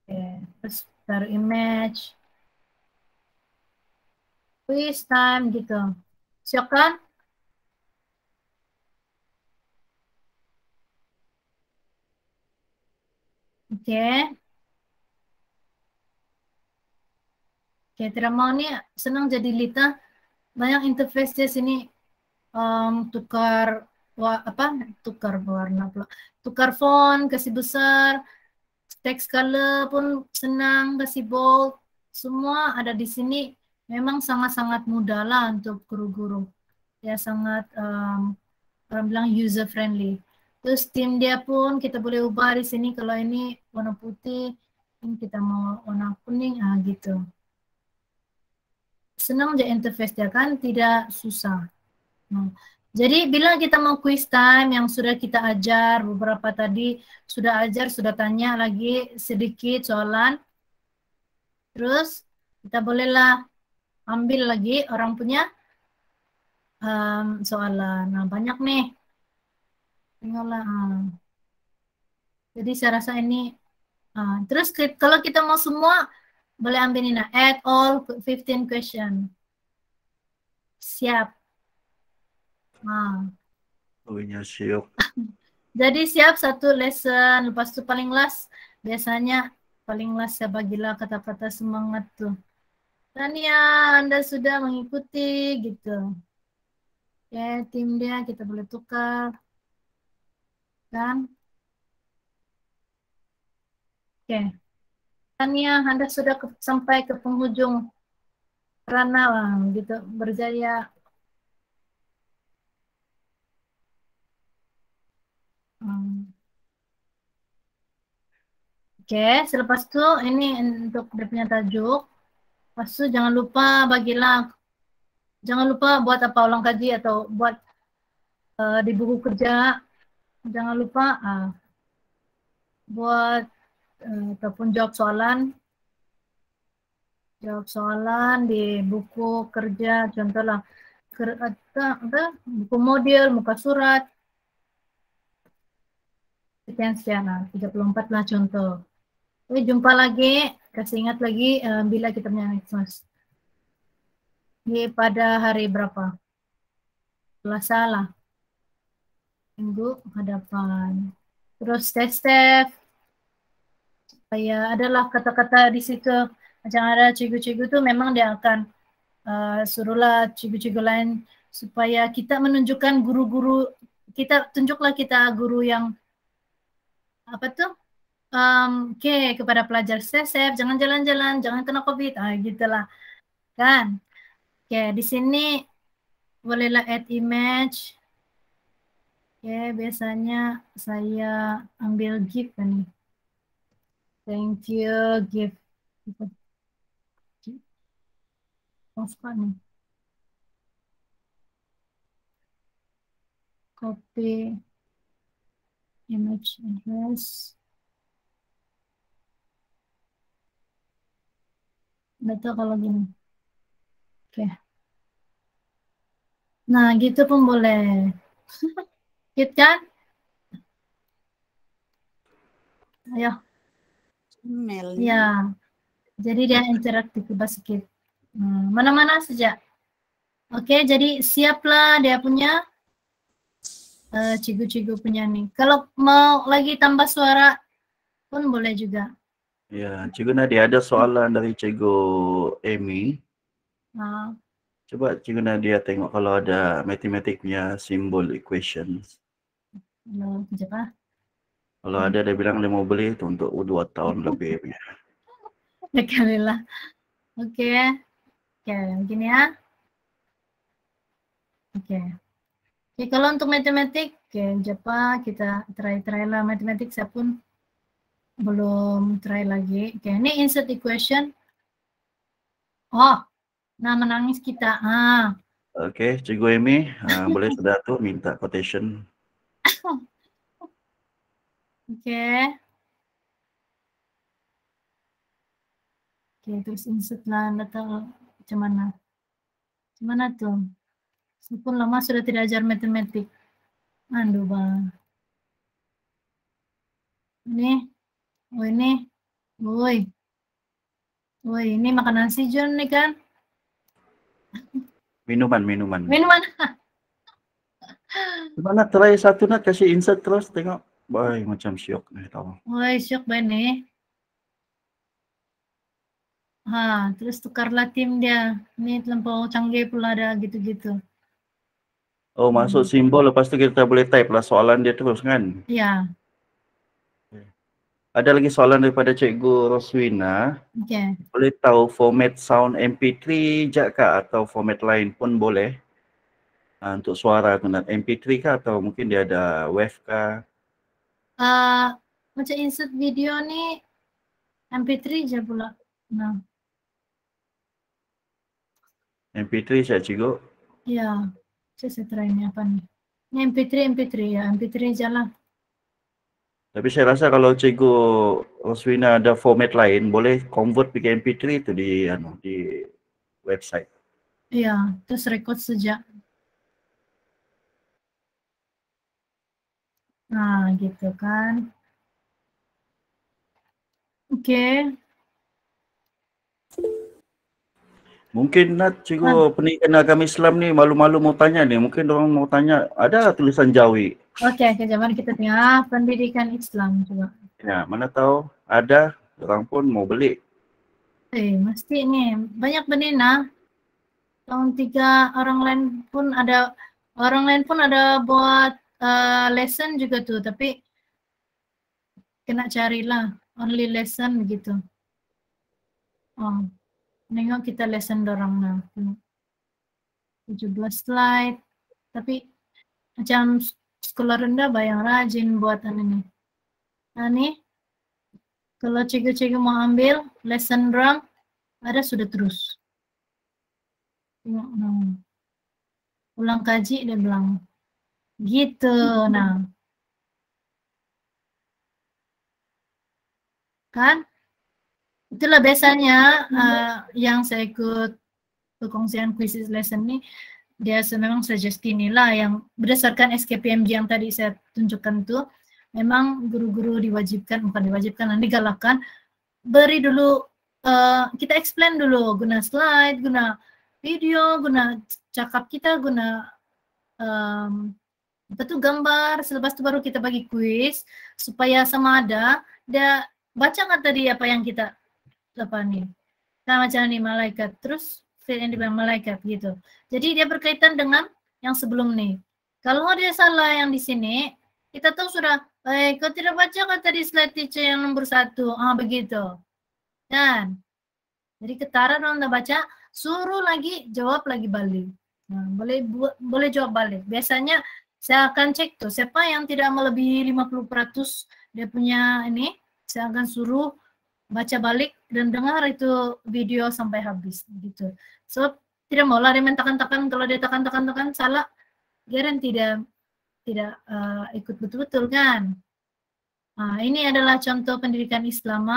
Oke, terus taruh image. Quiz time gitu. Siapkan? Oke. Oke, tidak mau nih senang jadi Lita. Banyak interface di sini tukar warna pula. Tukar font, kasih besar, text color pun senang, kasih bold. Semua ada di sini. Memang sangat-sangat mudah lah untuk guru-guru. Ya sangat orang bilang user friendly. Terus tim dia pun kita boleh ubah di sini. Kalau ini warna putih, ini kita mau warna kuning, gitu. Senang aja interface dia kan, tidak susah. Nah, jadi bila kita mau quiz time yang sudah kita ajar, beberapa tadi sudah ajar, sudah tanya lagi sedikit soalan. Terus kita bolehlah ambil lagi orang punya soalan. Nah, banyak nih. Tinggallah. Jadi saya rasa ini. Terus kalau kita mau semua, boleh ambil ini. Add all 15 question. Siap. Siap. Jadi siap satu lesson. Lepas itu paling last. Biasanya paling last saya bagilah kata-kata semangat tuh. Tania, Anda sudah mengikuti gitu. Oke, tim dia kita boleh tukar. Kan? Oke. Tania, Anda sudah sampai ke penghujung ranah gitu, berjaya. Oke, selepas itu ini untuk dia punya tajuk. Lepas itu jangan lupa bagilah, jangan lupa buat apa ulang kaji atau buat di buku kerja. Jangan lupa buat ataupun jawab soalan di buku kerja, contohlah buku model, muka surat, sekian 34 lah contoh. Oke, jumpa lagi, kasih ingat lagi bila kita punya next class. Pada hari berapa? Selasa lah. Minggu hadapan. Terus tes supaya adalah kata-kata di situ. Macam ada cikgu-cikgu tuh memang dia akan suruhlah cikgu-cikgu lain supaya kita menunjukkan guru-guru, kita tunjuklah kita guru yang apa tuh Oke, kepada pelajar stay safe, jangan jalan-jalan, jangan kena COVID, gitulah kan. Oke, di sini bolehlah add image. Oke, biasanya saya ambil GIF kan nih. Thank you, GIF. Nih. Copy image address. Betul kalau gini. Oke. Nah, gitu pun boleh. Gitu kan? Ayo. Email. Ya. Jadi dia interaktif sedikit. Mana-mana saja. Oke, jadi siaplah dia punya cikgu-cikgu punya nih. Kalau mau lagi tambah suara pun boleh juga. Ya, Cikgu Nadia ada soalan dari Cikgu Amy. Coba Cikgu Nadia tengok kalau ada matematiknya simbol equations. Kejap. Kalau ada dia bilang dia mau beli itu untuk 2 tahun lebih. Dekalilah. Oke, begini ya. Oke, kalau untuk matematik, Japa kita try lah matematik. Saya pun belum try lagi. Oke, ini insert equation. Oh, nah menangis kita. Oke, Cikgu Amy, boleh sudah tuh minta quotation. Oke, terus insert lah data macam mana? Macam mana tuh? Meskipun lama sudah tidak ajar matematik. Aduh bang. Ini, ini, woi, ini makanan si John nih kan? Minuman. Minuman. Gimana try satu nak kasih insert terus tengok. Boy, macam syok nih tahu. Woi, syok banget nih. Terus tukarlah tim dia. Ini terlampau canggih pula ada gitu-gitu. Oh, masuk simbol lepas tu kita boleh type lah soalan dia terus kan? Ya. Ada lagi soalan daripada Cikgu Roswina. Oke. Boleh tahu format sound MP3 je kah atau format lain pun boleh? Untuk suara tu nak MP3 kah atau mungkin dia ada WAV kah? Macam insert video ni MP3 je pula. Nah. MP3 saya Cikgu? Ya. Saya try ni apa ni? Ini MP3 ya. MP3 je lah. Tapi saya rasa kalau Cikgu Roswina ada format lain, boleh convert pergi MP3 itu di website. Iya, terus record saja. Nah, gitu kan. Oke. Mungkin Nat, Cikgu pendidikan agama Islam ni malu-malu mau tanya ni. Mungkin orang mau tanya, ada tulisan Jawi? Oke, kejadian kita tengok pendidikan Islam coba. Ya, mana tahu ada, orang pun mau beli. Mesti ni banyak benih tahun 3 orang lain pun ada buat lesson juga tuh, tapi kena carilah only lesson gitu. Nengok kita lesson dorang nah. 17 slide. Tapi macam sekolah rendah bayang rajin buatan ini. Nah nih, kalau cikgu-cikgu mau ambil lesson dorang, ada sudah terus. Tengok, ulang kaji dia bilang. Gitu, nah. Kan? Itulah biasanya yang saya ikut perkongsian quizzes lesson ni, dia memang suggest inilah yang berdasarkan SKPMG yang tadi saya tunjukkan tu, memang guru-guru bukan diwajibkan, digalakkan, beri dulu, kita explain dulu, guna slide, guna video, guna cakap kita, guna gambar, selepas itu baru kita bagi quiz, supaya sama ada, dia baca kan tadi apa yang kita sama macam ni malaikat, terus yang dibilang malaikat gitu. Jadi dia berkaitan dengan yang sebelum nih. Kalau dia salah yang di sini, kita tahu sudah Kau tidak baca kata di slide teacher yang nomor 1. Begitu. Kan? Jadi ketara dong udah baca, suruh lagi, jawab lagi balik. Nah, boleh jawab balik. Biasanya saya akan cek tuh, siapa yang tidak melebihi 50% dia punya ini, saya akan suruh baca balik dan dengar itu video sampai habis gitu. So tidak mau lah dia main tekan-tekan, kalau dia tekan-tekan salah, guarantee tidak ikut betul-betul kan. Nah, ini adalah contoh pendidikan Islam.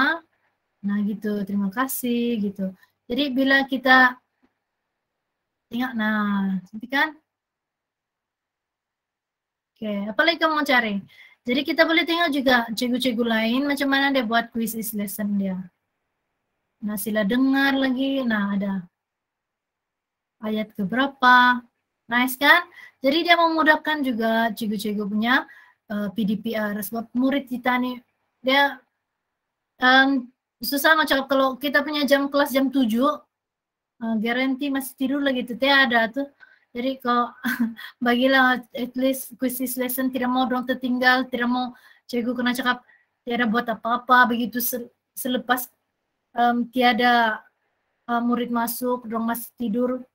Nah gitu, terima kasih gitu. Jadi bila kita tengok, nah nanti kan. Oke, apalagi kamu mau cari? Jadi kita boleh tengok juga cikgu-cikgu lain macam mana dia buat quiz is lesson dia. Nah sila dengar lagi, nah ada ayat keberapa, nice kan? Jadi dia memudahkan juga cikgu-cikgu punya PDPR, sebab murid kita nih dia susah macam kalau kita punya jam kelas jam 7, garanti masih tidur lagi tuh, ada tuh. Jadi kalau bagilah at least quiz lesson tidak mau dong tertinggal, tidak mau cikgu kena cakap tiada buat apa-apa begitu selepas tiada murid masuk, dong masih tidur.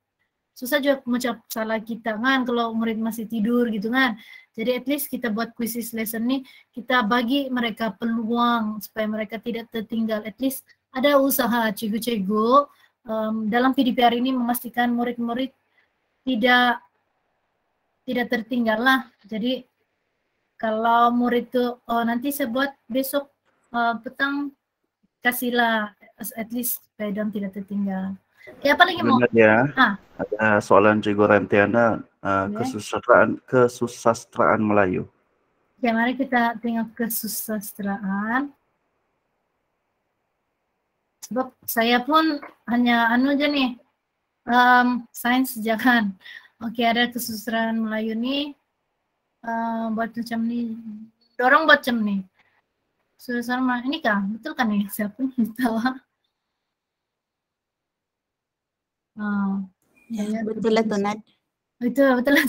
Susah juga mengucap salah kita kan kalau murid masih tidur gitu kan. Jadi at least kita buat quiz lesson nih, kita bagi mereka peluang supaya mereka tidak tertinggal. At least ada usaha cikgu-cikgu dalam PDPR ini memastikan murid-murid tidak tertinggal lah. Jadi kalau murid itu nanti saya buat besok petang, kasihlah at least supaya tidak tertinggal. Ya paling mau. Ya, ada soalan Cikgu Rantiana, kesusastraan Melayu. Ya, mari kita tengok kesusastraan. Sebab saya pun hanya aja nih, sains jangan. Oke, ada kesusastraan Melayu nih, buat macam nih, dorong buat macam nih. Kesusastraan Melayu, ini kah? Betul kan nih? Saya pun tahu. Ya, betul lah Tonat. Betul lah.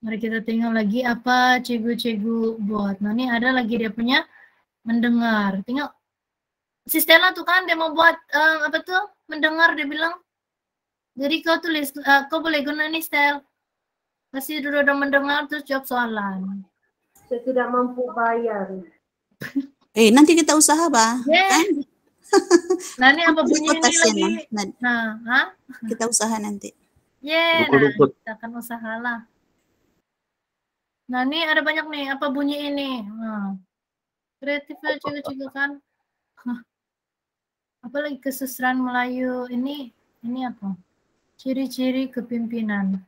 Mari kita tengok lagi apa cikgu-cikgu buat. Nah, ini ada lagi dia punya mendengar. Tengok. Si Stella tuh kan dia mau buat apa tuh? Mendengar dia bilang. Jadi kau tulis, kau boleh guna nih Stel. Kasih dulu udah mendengar terus jawab soalan. Saya tidak mampu bayar. Nanti kita usaha, Bah. Yeah. Kan? Nah, ini apa bunyi ini lagi? Nah, kita usaha nanti. Kita akan usaha lah. Nah, ini ada banyak nih, apa bunyi ini? Kreatif lah cikgu-cikgu kan. Apalagi kesusastraan Melayu ini apa? Ciri-ciri kepimpinan.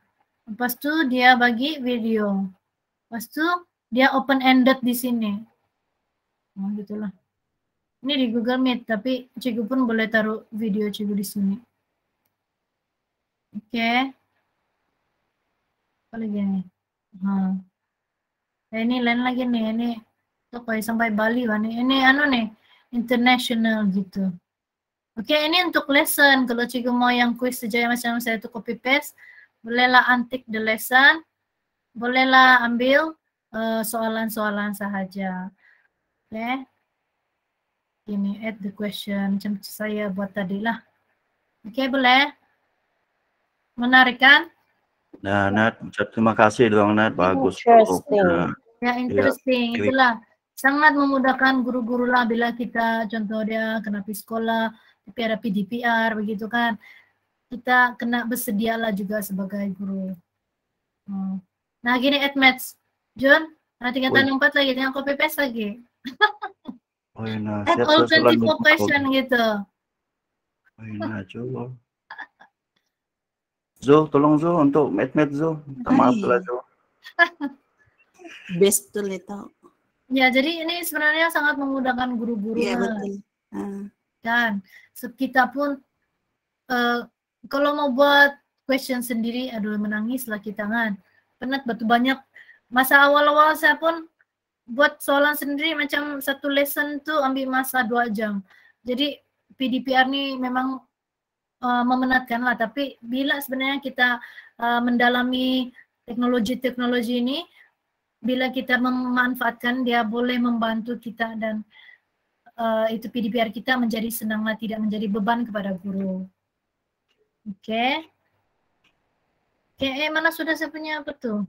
Lepas itu dia bagi video. Lepas itu dia open ended di sini. Nah, gitulah. Ini di Google Meet, tapi cikgu pun boleh taruh video cikgu di sini. Oke. Apa lagi nih? Ini lain lagi nih, ini sampai Bali kan. Ini nih, international gitu. Oke, ini untuk lesson. Kalau cikgu mau yang quiz saja macam saya itu copy paste, bolehlah untick the lesson, bolehlah ambil soalan-soalan sahaja. Oke. Ini add the question macam saya buat tadi lah. Oke, boleh? Menarik kan? Nah, Nat, terima kasih dong Nat, bagus. Ya, interesting. Itulah sangat memudahkan guru-guru lah bila kita contoh dia kena pergi sekolah, tapi ada PDPR begitu kan. Kita kena bersedia lah juga sebagai guru. Nah, gini admits. John, nanti kata 4 lagi, tinggal copy paste lagi. Add all 24 question gitu. Zo, tolong Zo untuk met Zo. Maaf lah Zo. Best tool itu. Ya, jadi ini sebenarnya sangat memudahkan guru-guru. Iya, betul. Dan kita pun kalau mau buat question sendiri, aduh menangis lah kita kan. Penat betul banyak. Masa awal-awal saya pun buat soalan sendiri macam satu lesson tuh ambil masa 2 jam. Jadi PDPR nih memang memenatkan lah, tapi bila sebenarnya kita mendalami teknologi ini, bila kita memanfaatkan, dia boleh membantu kita dan itu PDPR kita menjadi senanglah, tidak menjadi beban kepada guru. Oke. Oke, mana sudah saya punya apa tuh?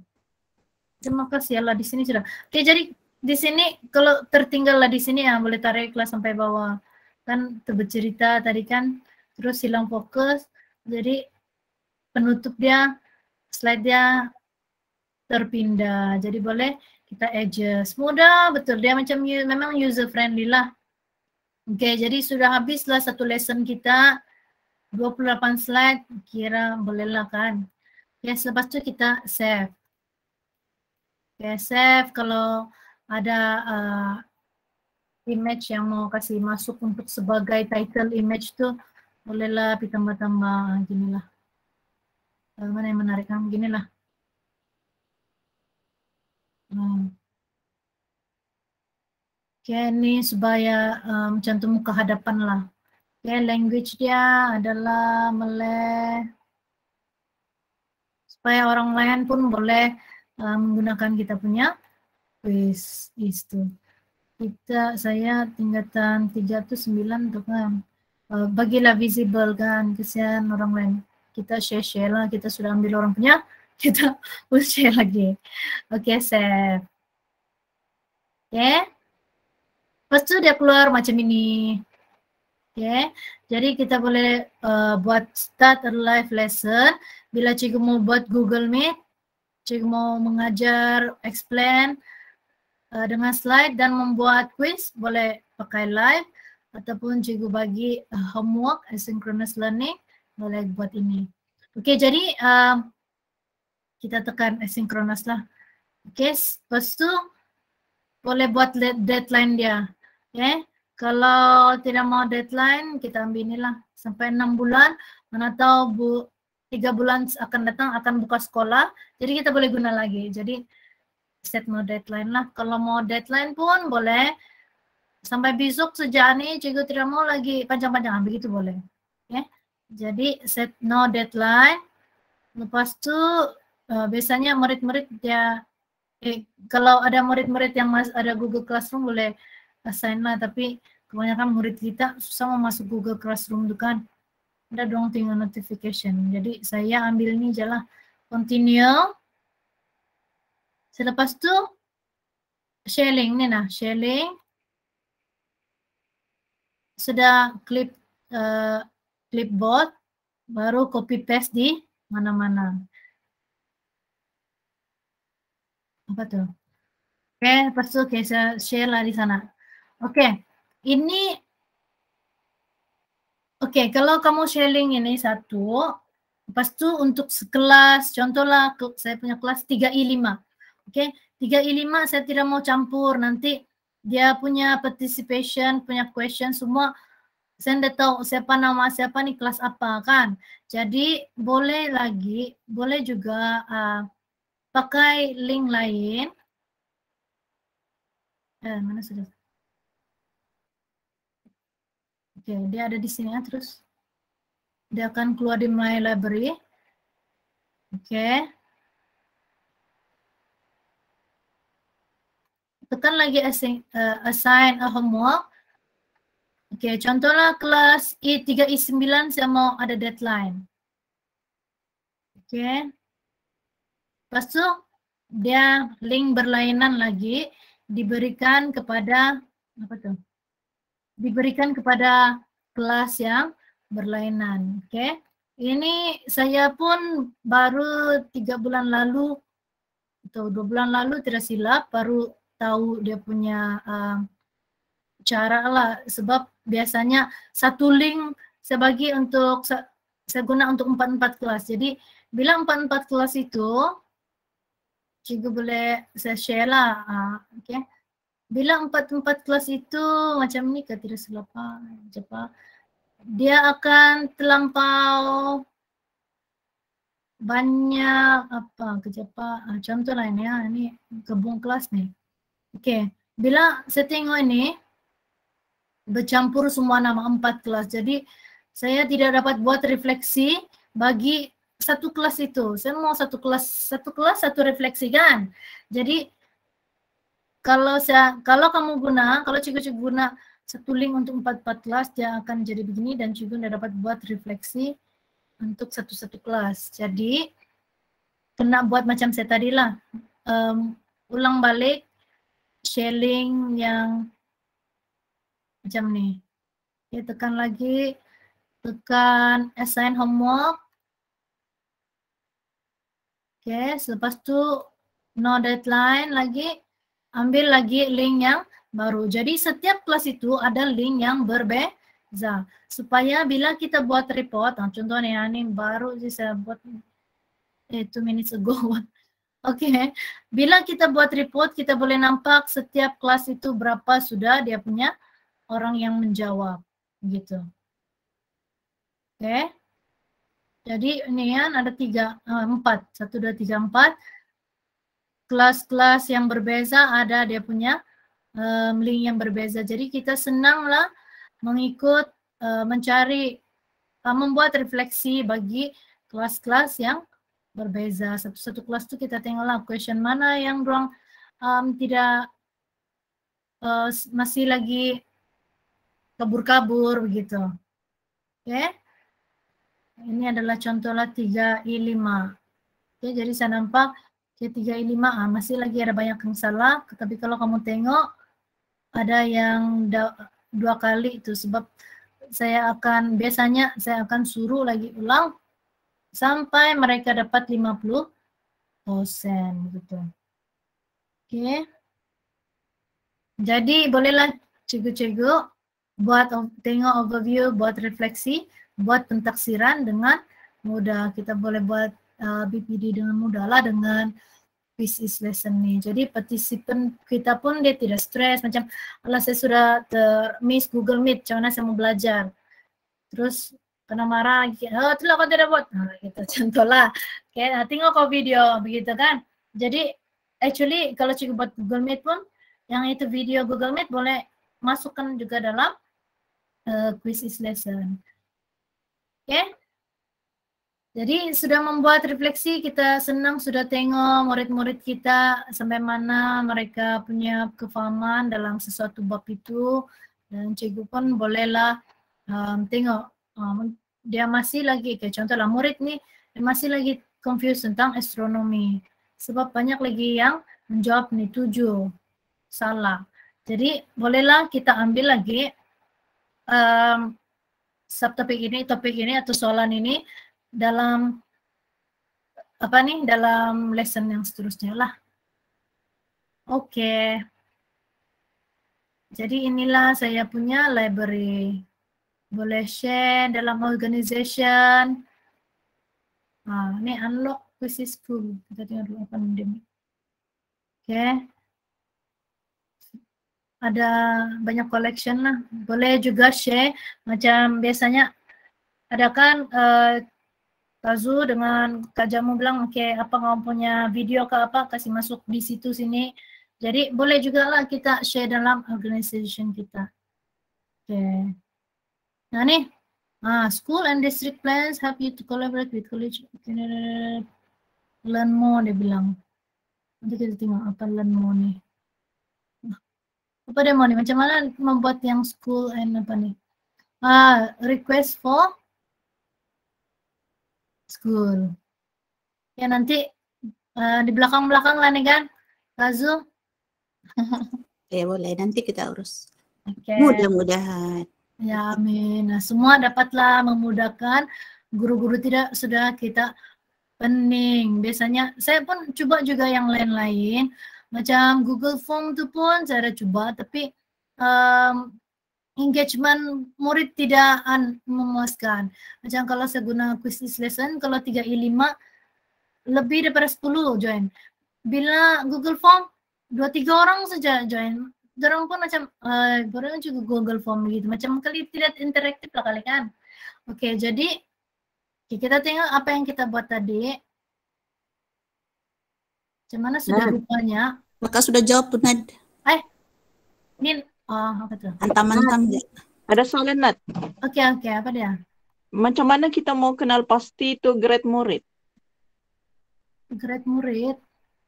Terima kasih Allah, di sini sudah. Oke, jadi di sini kalau tertinggal lah di sini ya boleh tarik kelas sampai bawah. Kan bercerita tadi kan, terus hilang fokus. Jadi penutup dia, slide dia terpindah. Jadi boleh kita adjust. Mudah betul, dia macam memang user friendly lah. Oke, jadi sudah habislah satu lesson kita, 28 slide, kira bolehlah kan. Ya, selepas itu kita save. Oke, save. Kalau ada image yang mau kasih masuk untuk sebagai title image tuh, bolehlah ditambah-tambah ginilah. Mana yang menarik kan? Ginilah. Oke, ini supaya cantum ke hadapan lah. Oke, language dia adalah Malay. Supaya orang lain pun boleh menggunakan kita punya quiz itu. Saya tingkatan 309 tuh kan. Bagilah visible kan, kesian orang lain. Kita share lah, kita sudah ambil orang punya, kita share lagi. Oke, save. Oke. Lepas itu dia keluar macam ini. Oke, jadi kita boleh buat start a live lesson. Bila cikgu mau buat Google Meet, cikgu mau mengajar, explain dengan slide dan membuat quiz, boleh pakai live. Ataupun cikgu bagi homework, asynchronous learning, boleh buat ini. Oke, jadi kita tekan asynchronous lah. Oke, lepas itu boleh buat deadline dia. Oke, kalau tidak mau deadline, kita ambil inilah sampai 6 bulan. Mana tahu 3 bulan akan datang akan buka sekolah, jadi kita boleh guna lagi. Jadi set no deadline lah. Kalau mau deadline pun boleh. Sampai besok sejak ini cikgu tidak mau lagi panjang-panjang, begitu boleh. Oke, jadi set no deadline. Lepas itu biasanya murid-murid dia kalau ada murid-murid yang ada Google Classroom boleh assign lah, tapi kebanyakan murid kita susah mau masuk Google Classroom itu kan. Ada dong tinggal notification. Jadi saya ambil ini aja lah. Continue. Selepas itu sharing nih nah, sharing. Sudah clipboard, baru copy paste di mana-mana. Apa tuh? Oke, lepas itu saya share lah di sana. Oke, ini kalau kamu sharing ini satu, lepas itu untuk sekelas, contohlah saya punya kelas 3I5. Oke, 3I5 saya tidak mau campur, nanti dia punya participation, punya question semua, saya tidak tahu siapa nama siapa nih kelas apa kan. Jadi boleh juga pakai link lain. Mana sudah? Oke, dia ada di sini ya, terus dia akan keluar di My Library. Oke. Tekan lagi assign a homework. Oke, contohnya kelas I3, I9 saya mau ada deadline. Oke. Lepas itu dia link berlainan lagi diberikan kepada apa tuh? Diberikan kepada kelas yang berlainan. Oke. Ini saya pun baru 3 bulan lalu atau 2 bulan lalu tidak silap baru tahu dia punya cara lah, sebab biasanya satu link saya bagi untuk saya guna untuk 4 kelas. Jadi bila 4 kelas itu cikgu boleh saya share lah. Oke. Bila 4 kelas itu macam ni ke tidak silap dia akan terlampau banyak contoh lain ya, ini gabung kelas nih. Oke, bila saya tengok ini bercampur semua nama 4 kelas, jadi saya tidak dapat buat refleksi bagi satu kelas itu. Saya mau satu kelas satu refleksi kan. Jadi kalau kamu kalau cikgu guna satu link untuk 4 kelas, dia akan jadi begini dan cikgu tidak dapat buat refleksi untuk satu kelas. Jadi kena buat macam saya tadi lah, ulang balik share link yang macam nih. Ya, tekan lagi, tekan assign homework. Oke, selepas itu no deadline lagi, ambil lagi link yang baru. Jadi setiap kelas itu ada link yang berbeza. Supaya bila kita buat report, contohnya ini baru sih saya buat 2 minutes ago. Oke, bila kita buat report, kita boleh nampak setiap kelas itu berapa sudah dia punya orang yang menjawab, gitu. Oke. Jadi ini kan ada 4, 1, 2, 3, 4. Kelas-kelas yang berbeza ada dia punya link yang berbeza. Jadi kita senanglah mengikut, mencari, membuat refleksi bagi kelas-kelas yang berbeza. Satu-satu kelas itu kita tengoklah question mana yang dorang tidak masih lagi kabur-kabur begitu. Oke. Ini adalah contohnya 3I5. Oke, jadi saya nampak 3I5 masih lagi ada banyak yang salah, tapi kalau kamu tengok ada yang 2 kali itu, sebab biasanya saya akan suruh lagi ulang sampai mereka dapat 50% gitu. Oke. Jadi bolehlah cikgu-cikgu buat tengok overview, buat refleksi, buat pentaksiran dengan mudah. Kita boleh buat BPD dengan mudah lah dengan quiz lesson ni. Jadi partisipan kita pun dia tidak stres macam alah saya sudah miss Google Meet, macam mana saya mau belajar. Terus kena marah lagi, itulah kau tidak buat. Gitu contohlah. Okay, tengok kau video begitu kan. Jadi actually kalau cikgu buat Google Meet pun yang itu video Google Meet boleh masukkan juga dalam quiz lesson. Oke. Jadi sudah membuat refleksi, kita senang sudah tengok murid-murid kita sampai mana mereka punya kefahaman dalam sesuatu bab itu, dan cikgu pun bolehlah tengok dia masih lagi, kayak contohlah murid nih dia masih lagi confused tentang astronomi sebab banyak lagi yang menjawab nih 7 salah. Jadi bolehlah kita ambil lagi subtopik ini, topik ini atau soalan ini dalam dalam lesson yang seterusnya lah. Oke. Jadi inilah saya punya library. Boleh share dalam organization. Ini unlock quizzes full. Kita tengok dulu apa ini. Oke. Ada banyak collection lah. Boleh juga share macam biasanya ada kan Kazu dengan Kak Jamu bilang oke, apa kamu punya video ke apa kasih masuk di situ sini. Jadi boleh juga lah kita share dalam organization kita. Oke. Nah nih, school and district plans help you to collaborate with college. Learn more dia bilang. Nanti kita tengok apa learn more nih. Apa dia mau nih? Macam mana membuat yang school and apa nih? Request for school. Ya nanti di belakang-belakang lah nih kan, Kazu. Ya boleh, nanti kita urus. Okay. Mudah-mudahan. Ya amin. Nah semua dapatlah memudahkan, guru-guru tidak sudah kita pening. Biasanya saya pun coba juga yang lain-lain. Macam Google Form tu pun saya ada coba, tapi engagement murid tidak memuaskan. Macam kalau saya guna quiz lesson, kalau 3I5 lebih daripada 10 join. Bila Google Form 2-3 orang saja join. Dorang pun macam dorang juga Google Form gitu. Macam kali tidak interaktif lah kali kan. Oke, jadi kita tengok apa yang kita buat tadi. Macam mana sudah rupanya. Kakak sudah jawab tuh, Nad. Ini apa tuh? Hantam-hantam ya. Ada soalan, Nat. Oke, apa dia? Macam mana kita mau kenal pasti itu grade murid? Grade murid?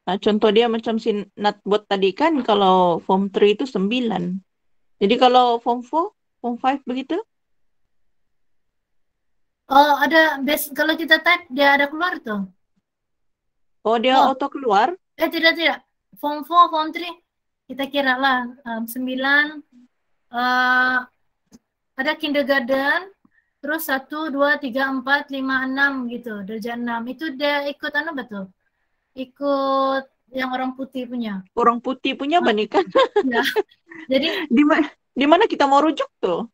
Nah, contoh dia macam si Nat buat tadi kan, kalau form 3 itu 9. Jadi kalau form 4, form 5 begitu? Oh, ada kalau kita type dia ada keluar tuh. Oh, dia Oh. auto keluar? Tidak. Form 4, form 3 kita kira lah 9 ada kindergarten, terus 1, 2, 3, 4, 5, 6 gitu, darjah 6. Itu dia ikut betul? Ikut yang orang putih punya. Orang putih punya nih kan? Ya. Jadi di mana kita mau rujuk tuh?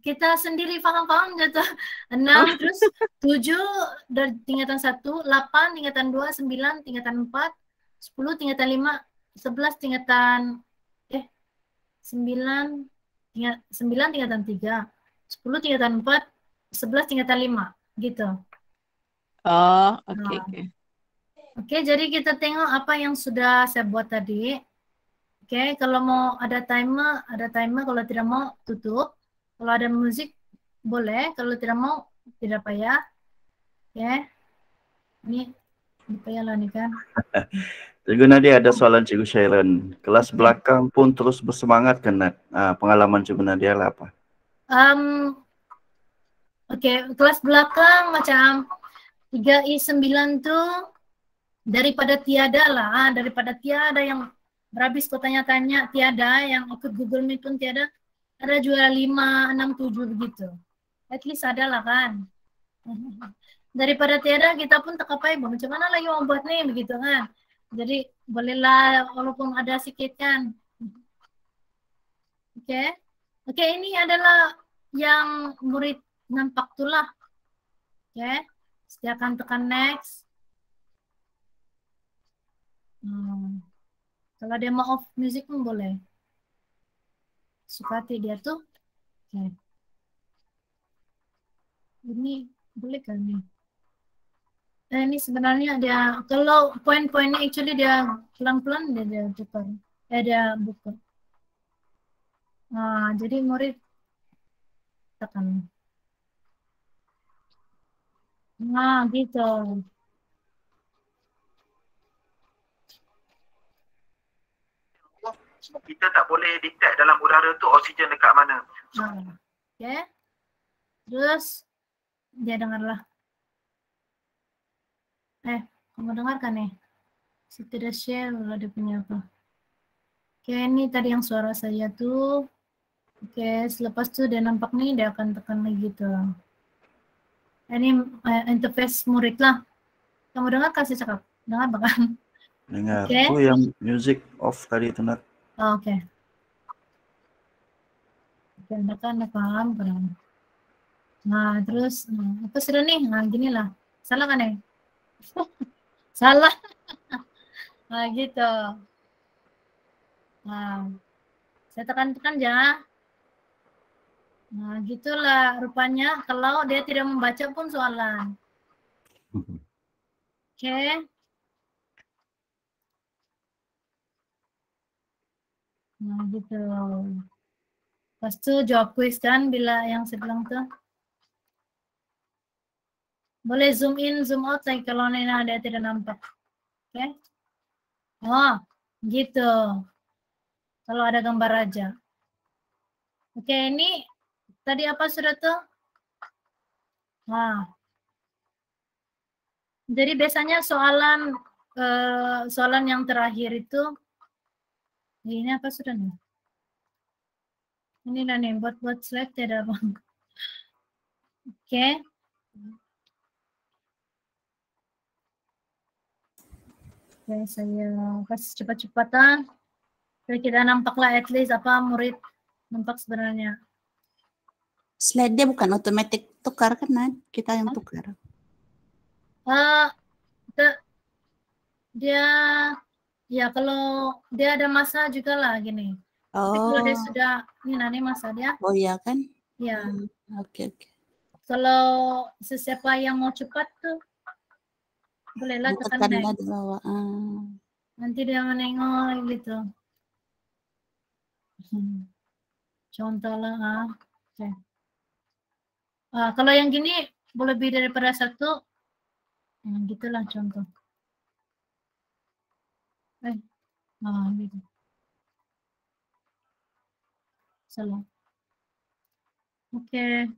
kita sendiri paham-paham gitu. 6, terus 7 dari tingkatan 1, 8 tingkatan 2, 9 tingkatan 4, 10 tingkatan 5, 11 tingkatan 9 tingkatan 3, 10 tingkatan 4, 11 tingkatan 5 gitu. Oh, oke. Oke, jadi kita tengok apa yang sudah saya buat tadi. Oke, kalau mau ada timer, kalau tidak mau tutup. Kalau ada musik boleh, kalau tidak mau tidak payah. Oke. Ini payah lah nih kan. Cikgu Nadia ada soalan Cikgu Sharon. Kelas belakang pun terus bersemangat kan, Nat? Pengalaman Cikgu Nadia lah apa? Oke, kelas belakang macam 3I9 tuh daripada tiada yang berhabis kau tanya-tanya, tiada yang ikut Google Meet pun tiada, ada juga 5, 6, 7 begitu. At least ada lah kan. Daripada tiada kita pun tak apa ibu, macam mana lagi mau buat nih begitu kan. Jadi bolehlah walaupun ada sedikit kan. Oke, ini adalah yang murid nampak itulah. Oke, sediakan tekan next. Kalau dia mau off music pun boleh. Suka hati dia tuh. Oke. Ini boleh kan nih? Ini sebenarnya dia, kalau poin-poinnya actually dia pelan-pelan dia tukar. Dia buka. Nah, jadi murid tekan. Nah, gitu. Kita tak boleh detect dalam udara tu oksigen dekat mana. Oke. Terus dia dengarlah. Kamu dengar kan nih? Tidak share lah dia punya apa. Oke, ini tadi yang suara saya tuh. Oke, selepas itu dia nampak nih, dia akan tekan lagi gitu. Ini interface murid lah. Kamu dengar kasih cakap? Dengar bahkan? Dengar. Okay. Itu yang music off tadi itu, Nat. Oke. Oke, kan paham kan? Nah, terus apa sudah nih? Nah, gini lah. Salah kan ya? Salah. Nah, gitu. Nah, saya tekan-tekan ya. Nah, gitulah rupanya kalau dia tidak membaca pun soalan. Oke. Nah, gitu. Lepas itu jawab kuis kan bila yang saya bilang tuh. Boleh zoom in, zoom out lagi kalau Nena ada tidak nampak. Oke. Oh, gitu. Kalau ada gambar aja. Oke, ini tadi apa sudah tuh? Nah. Jadi biasanya soalan yang terakhir itu ini apa sudah nih? Ini lah nih buat slide tidak bang. Oke. Oke, saya kasih cepat-cepatan. Jadi kita nampaklah at least apa murid nampak sebenarnya. Slide dia bukan otomatis tukar kan, Nad? Kita yang tukar. Dia ya kalau dia ada masa juga lah gini. Tapi kalau dia sudah ini masa dia. Oh iya kan? Ya. Oke. Kalau sesiapa yang mau cepat tuh bolehlah tekan next. Di bawah. Nanti dia menengok gitu. Contoh lah. Okay. Kalau yang gini boleh lebih daripada satu. Gitulah contoh. Gitu. Salah. Oke.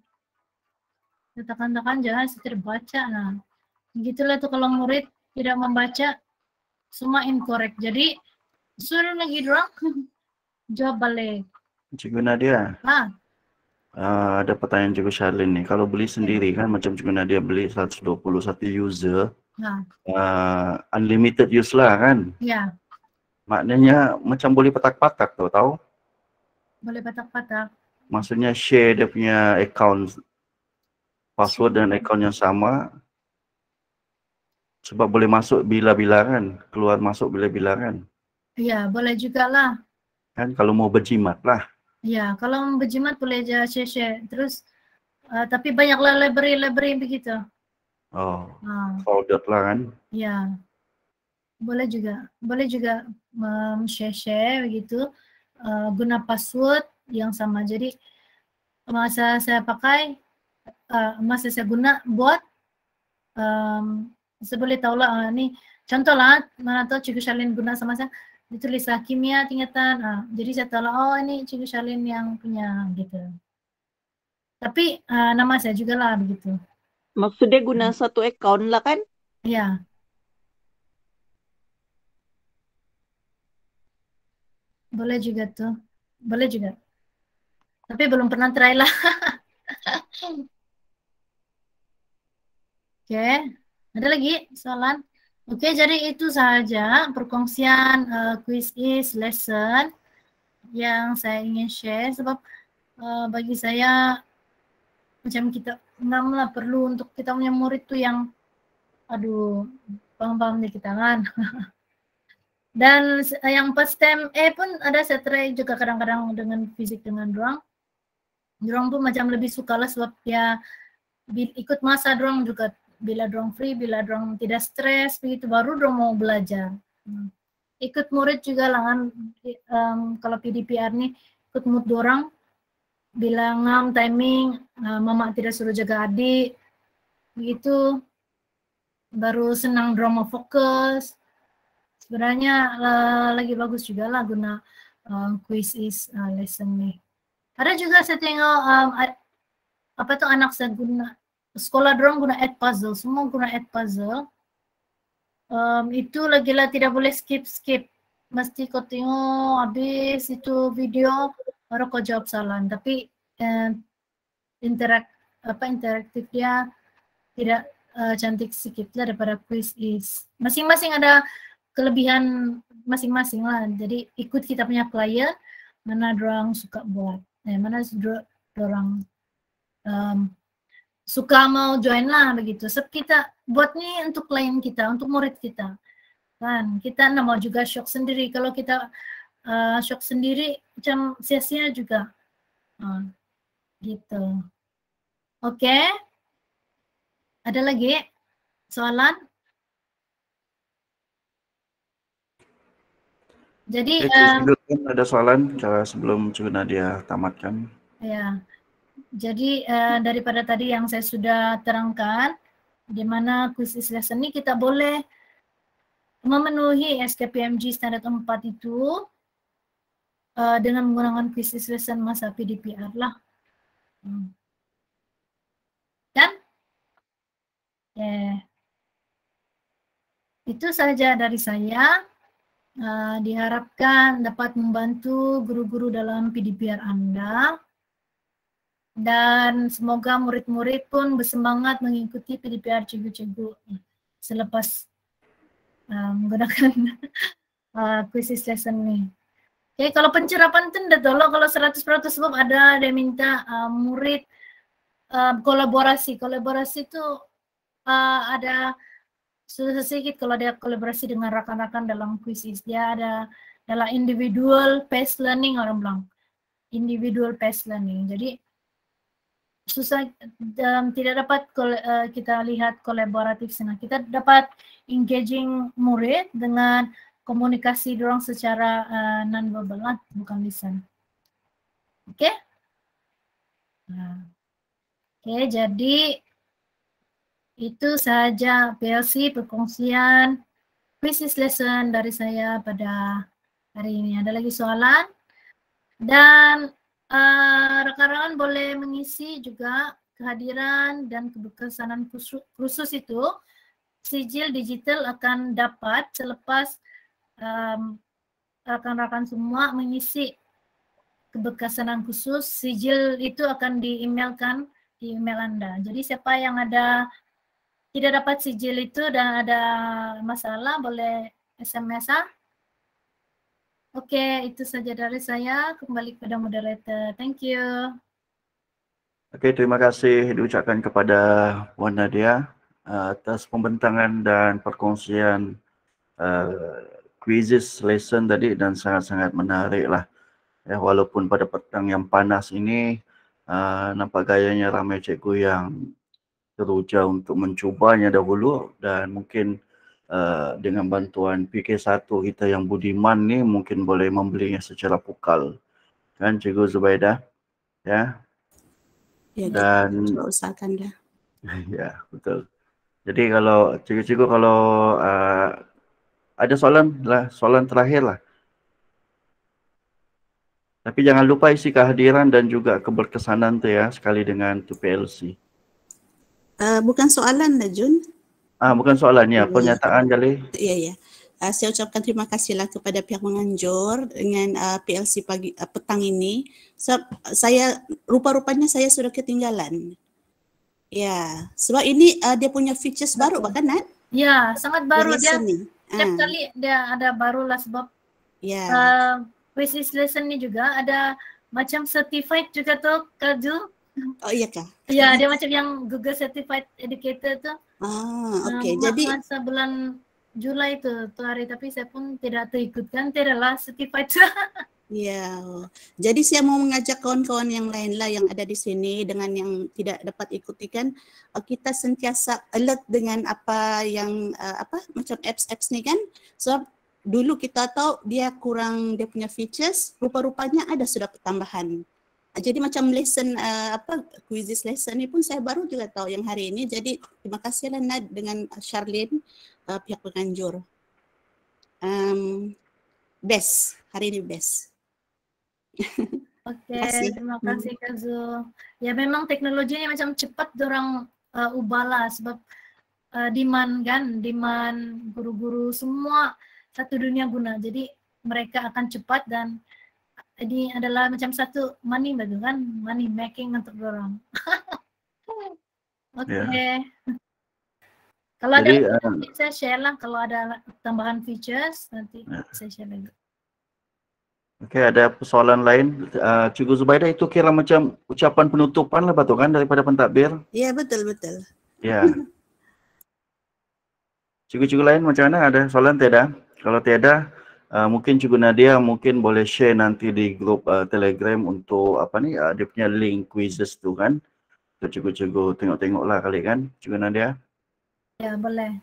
Tekan-tekan jangan terbaca. Nah, begitulah tuh kalau murid tidak membaca, semua incorrect. Jadi suruh lagi dorang jawab balik. Cikgu Nadia, ada pertanyaan Cikgu Charlene nih. Kalau beli sendiri kan macam Cikgu Nadia beli 121 user, unlimited use lah kan? Ya. Maknanya macam boleh patak-patak tuh, tahu? Boleh patak-patak. Maksudnya share dia punya account, password dan account yang sama. Sebab boleh masuk bila-bila kan, keluar masuk bila-bila kan. Iya, boleh juga lah. Kan kalau mau berjimat lah. Ya, kalau mau berjimat boleh aja share. Terus, tapi banyaklah library begitu. Oh, crowded lah kan. Ya, boleh juga share begitu, guna password yang sama. Jadi masa saya pakai, masa saya guna buat, saya boleh tahu lah, ini contoh lah, mana tahu Cikgu Charlene guna sama saya, ditulislah kimia tingkatan, jadi saya tahu lah, oh ini Cikgu Charlene yang punya gitu. Tapi nama saya juga lah begitu. Maksudnya guna satu account lah kan? Iya. Boleh juga tuh. Boleh juga. Tapi belum pernah try lah. Oke. Ada lagi soalan? Oke, jadi itu saja perkongsian quiz is lesson yang saya ingin share. Sebab bagi saya macam kita lah perlu untuk kita punya murid tuh yang paham-paham di kita kan. Dan yang pas STEM pun ada saya try juga kadang-kadang dengan fisik dengan dorang. Dorang pun macam lebih suka lah sebab ya ikut masa dorang juga, bila dorang free, bila dorang tidak stres begitu baru dorang mau belajar. Ikut murid juga lah kan, kalau PDPR nih ikut mood dorang, bila ngam timing, mama tidak suruh jaga adik, begitu baru senang dorang mau fokus. Sebenarnya lagi bagus juga lah guna quiz is lesson nih. Ada juga saya tengok anak saya guna sekolah dorang guna add puzzle, semua guna add puzzle. Itu lagi-lagi tidak boleh skip. Mesti kau tengok habis itu video baru kau jawab soalan. Tapi interaktif dia tidak cantik sedikit lah daripada quiz is. Masing-masing ada kelebihan masing-masing lah. Jadi ikut kita punya player mana dorang suka buat, mana dorang suka mau join lah begitu. Sebab kita buat nih untuk klien kita, untuk murid kita. Kan kita nak mau juga shock sendiri. Kalau kita shock sendiri macam sia-sia juga. Gitu. Oke. Ada lagi soalan? Jadi ada soalan sebelum Cikgu Nadia tamatkan. Ya. Jadi daripada tadi yang saya sudah terangkan, di mana quiz is lesson ini kita boleh memenuhi SKPMG standar 4 itu dengan menggunakan quiz is lesson masa PDPR lah. Dan itu saja dari saya. Diharapkan dapat membantu guru-guru dalam PDPR Anda. Dan semoga murid-murid pun bersemangat mengikuti PDPR cikgu-cikgu selepas menggunakan quiz lesson ini. Oke, kalau pencerapan itu tidak tolong kalau 100% sebab ada dia minta murid kolaborasi. Kolaborasi itu ada sudah sedikit kalau dia kolaborasi dengan rakan-rakan dalam quiz. Dia ada dalam individual paced learning, orang bilang. Individual paced learning. Jadi susah, tidak dapat kita lihat kolaboratif sana. Kita dapat engaging murid dengan komunikasi dorang secara non-verbal, bukan lisan. Oke? Oke, jadi itu saja PLC perkongsian quiz lesson dari saya pada hari ini. Ada lagi soalan? Dan rekan-rekan boleh mengisi juga kehadiran dan keberkesanan khusus itu. Sijil digital akan dapat selepas rekan-rekan semua mengisi keberkesanan khusus. Sijil itu akan di-emailkan di email Anda. Jadi siapa yang tidak dapat sijil itu dan ada masalah boleh SMS. Oke, itu saja dari saya. Kembali kepada moderator. Thank you. Oke, terima kasih diucapkan kepada Puan Nadia atas pembentangan dan perkongsian quizzes lesson tadi, dan sangat-sangat menarik lah. Ya, walaupun pada petang yang panas ini nampak gayanya ramai cikgu yang teruja untuk mencubanya dahulu, dan mungkin dengan bantuan PK1 kita yang budiman ni mungkin boleh membelinya secara pukal, kan Cikgu Zubaidah? Ya. Ya, Dan kita usahakan dah. ya, betul. Jadi kalau cikgu-cikgu kalau ada soalan terakhir lah. Tapi jangan lupa isi kehadiran dan juga keberkesanan tu ya, sekali dengan tu PLC. Bukan soalan dah, Jun. Bukan soalannya, pernyataan kali. Ya. Saya ucapkan terima kasihlah kepada pihak menganjur dengan PLC petang ini. Saya rupa-rupanya saya sudah ketinggalan. Ya, sebab ini dia punya features baru bahkan Nat? Ya, sangat baru dia. Ni. Setiap kali dia ada barulah sebab quiz lesson ni juga ada macam certified juga tu, Kak Ju. Oh iya kah? Ya, dia macam yang Google Certified Educator tu. Okey. Jadi masa bulan Julai tu hari, tapi saya pun tidak terikutkan, tidaklah certified. ya. Jadi saya mau mengajak kawan-kawan yang lain lah yang ada di sini dengan yang tidak dapat ikuti kan, kita sentiasa alert dengan apa yang macam apps ni kan. Sebab dulu kita tahu dia kurang dia punya features, rupa-rupanya ada sudah pertambahan. Jadi macam lesson quizzes lesson ni pun saya baru juga tahu yang hari ini. Jadi terima kasihlah Nad dengan Charlene pihak penganjur. Best, hari ini best. Oke, terima kasih Kak Zul. Ya memang teknologinya macam cepat dorang ubahlah sebab demand guru-guru semua satu dunia guna. Jadi mereka akan cepat dan ini adalah macam satu money betul kan, money making untuk dorang. Oke. Kalau ada nanti saya share lah, kalau ada tambahan features nanti saya share lagi. Oke, ada persoalan lain. Cikgu Zubaidah, itu kira macam ucapan penutupan lah betul kan daripada pentadbir? Ya, betul. Ya. Cikgu-cikgu lain macam mana? Ada soalan tiada? Kalau tiada, mungkin Cikgu Nadia mungkin boleh share nanti di grup Telegram untuk dia punya link quizzes tu kan. Untuk cikgu-cikgu tengok-tengoklah kali kan, Cikgu Nadia. Ya, boleh.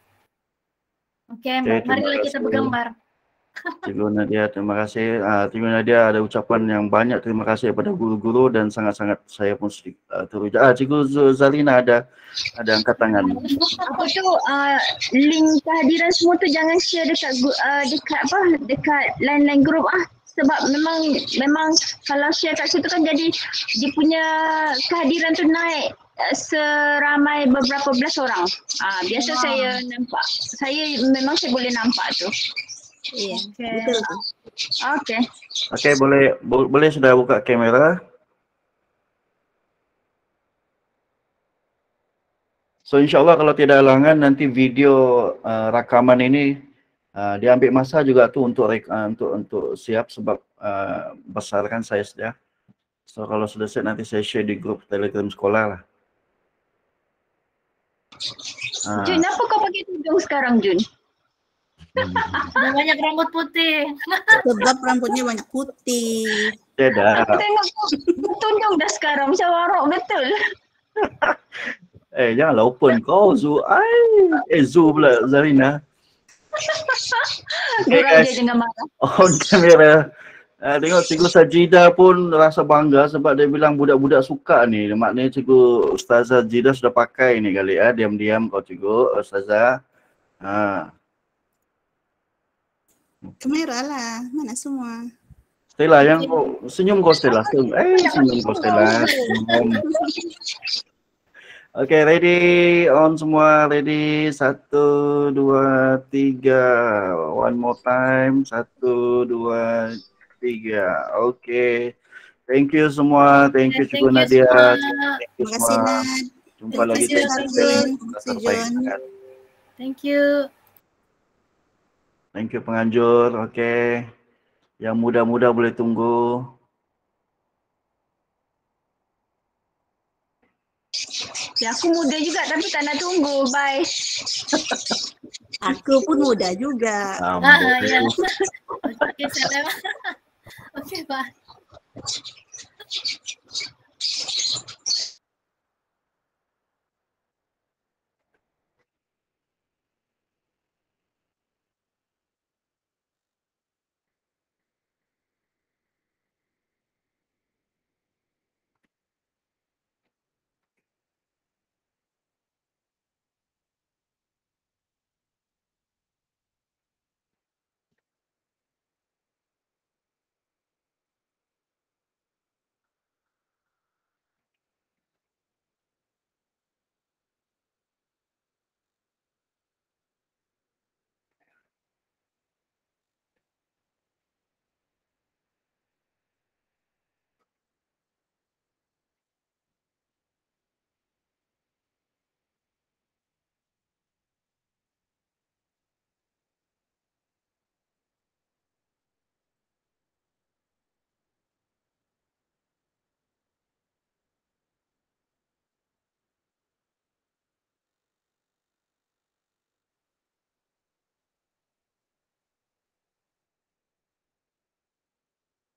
Oke, marilah kita bergambar. Cikgu Nadia, terima kasih. Cikgu Nadia ada ucapan yang banyak terima kasih kepada guru-guru dan sangat-sangat saya pun teruja. Cikgu Zalina ada angkat tangan. Apa tu link kehadiran semua tu jangan share dekat line grup sebab memang kalau share kat situ kan jadi dia punya kehadiran tu naik seramai beberapa belas orang. Biasa saya nampak. Saya boleh nampak tu. Ya, betul. Okey, boleh sudah buka kamera. So insyaAllah kalau tidak halangan nanti video rakaman ini diambil masa juga tu untuk siap sebab besarkan saya sudah. So kalau sudah siap nanti saya share di grup Telegram sekolah lah. Jun, apa kau pakai tudung sekarang Jun? Ada banyak rambut putih. Sebab rambutnya banyak putih. Tidak. Aku tengok bertundung dah sekarang macam warok betul. Janganlah open kau Zu. Zu pula Zarina. Gurau dia jangan marah. On kamera. Tengok Cikgu Sajidah pun rasa bangga sebab dia bilang budak-budak suka ni. Maknanya Cikgu Ustazah Sajidah sudah pakai ni kali diam-diam kau Cikgu Ustazah. Kamera lah, mana semua? Stella yang kok senyum kok Stella. Senyum kok Stella. Senyum. Oke, ready on semua, ready 1, 2, 3. One more time, 1, 2, 3. Oke, thank you semua, thank you Cikgu Nadia, thank you Terima kasih semua. Nat. Jumpa Terima lagi kasih next Darwin. time. Terima kasih John. Thank you. Thank you penganjur. Oke, yang muda-muda boleh tunggu. Ya, aku muda juga tapi tak nak tunggu. Bye. Aku pun muda juga. Ya. Oke, salam. Oke, bye.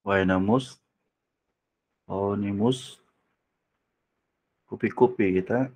Wainamus, Onimus, kopi-kopi kita.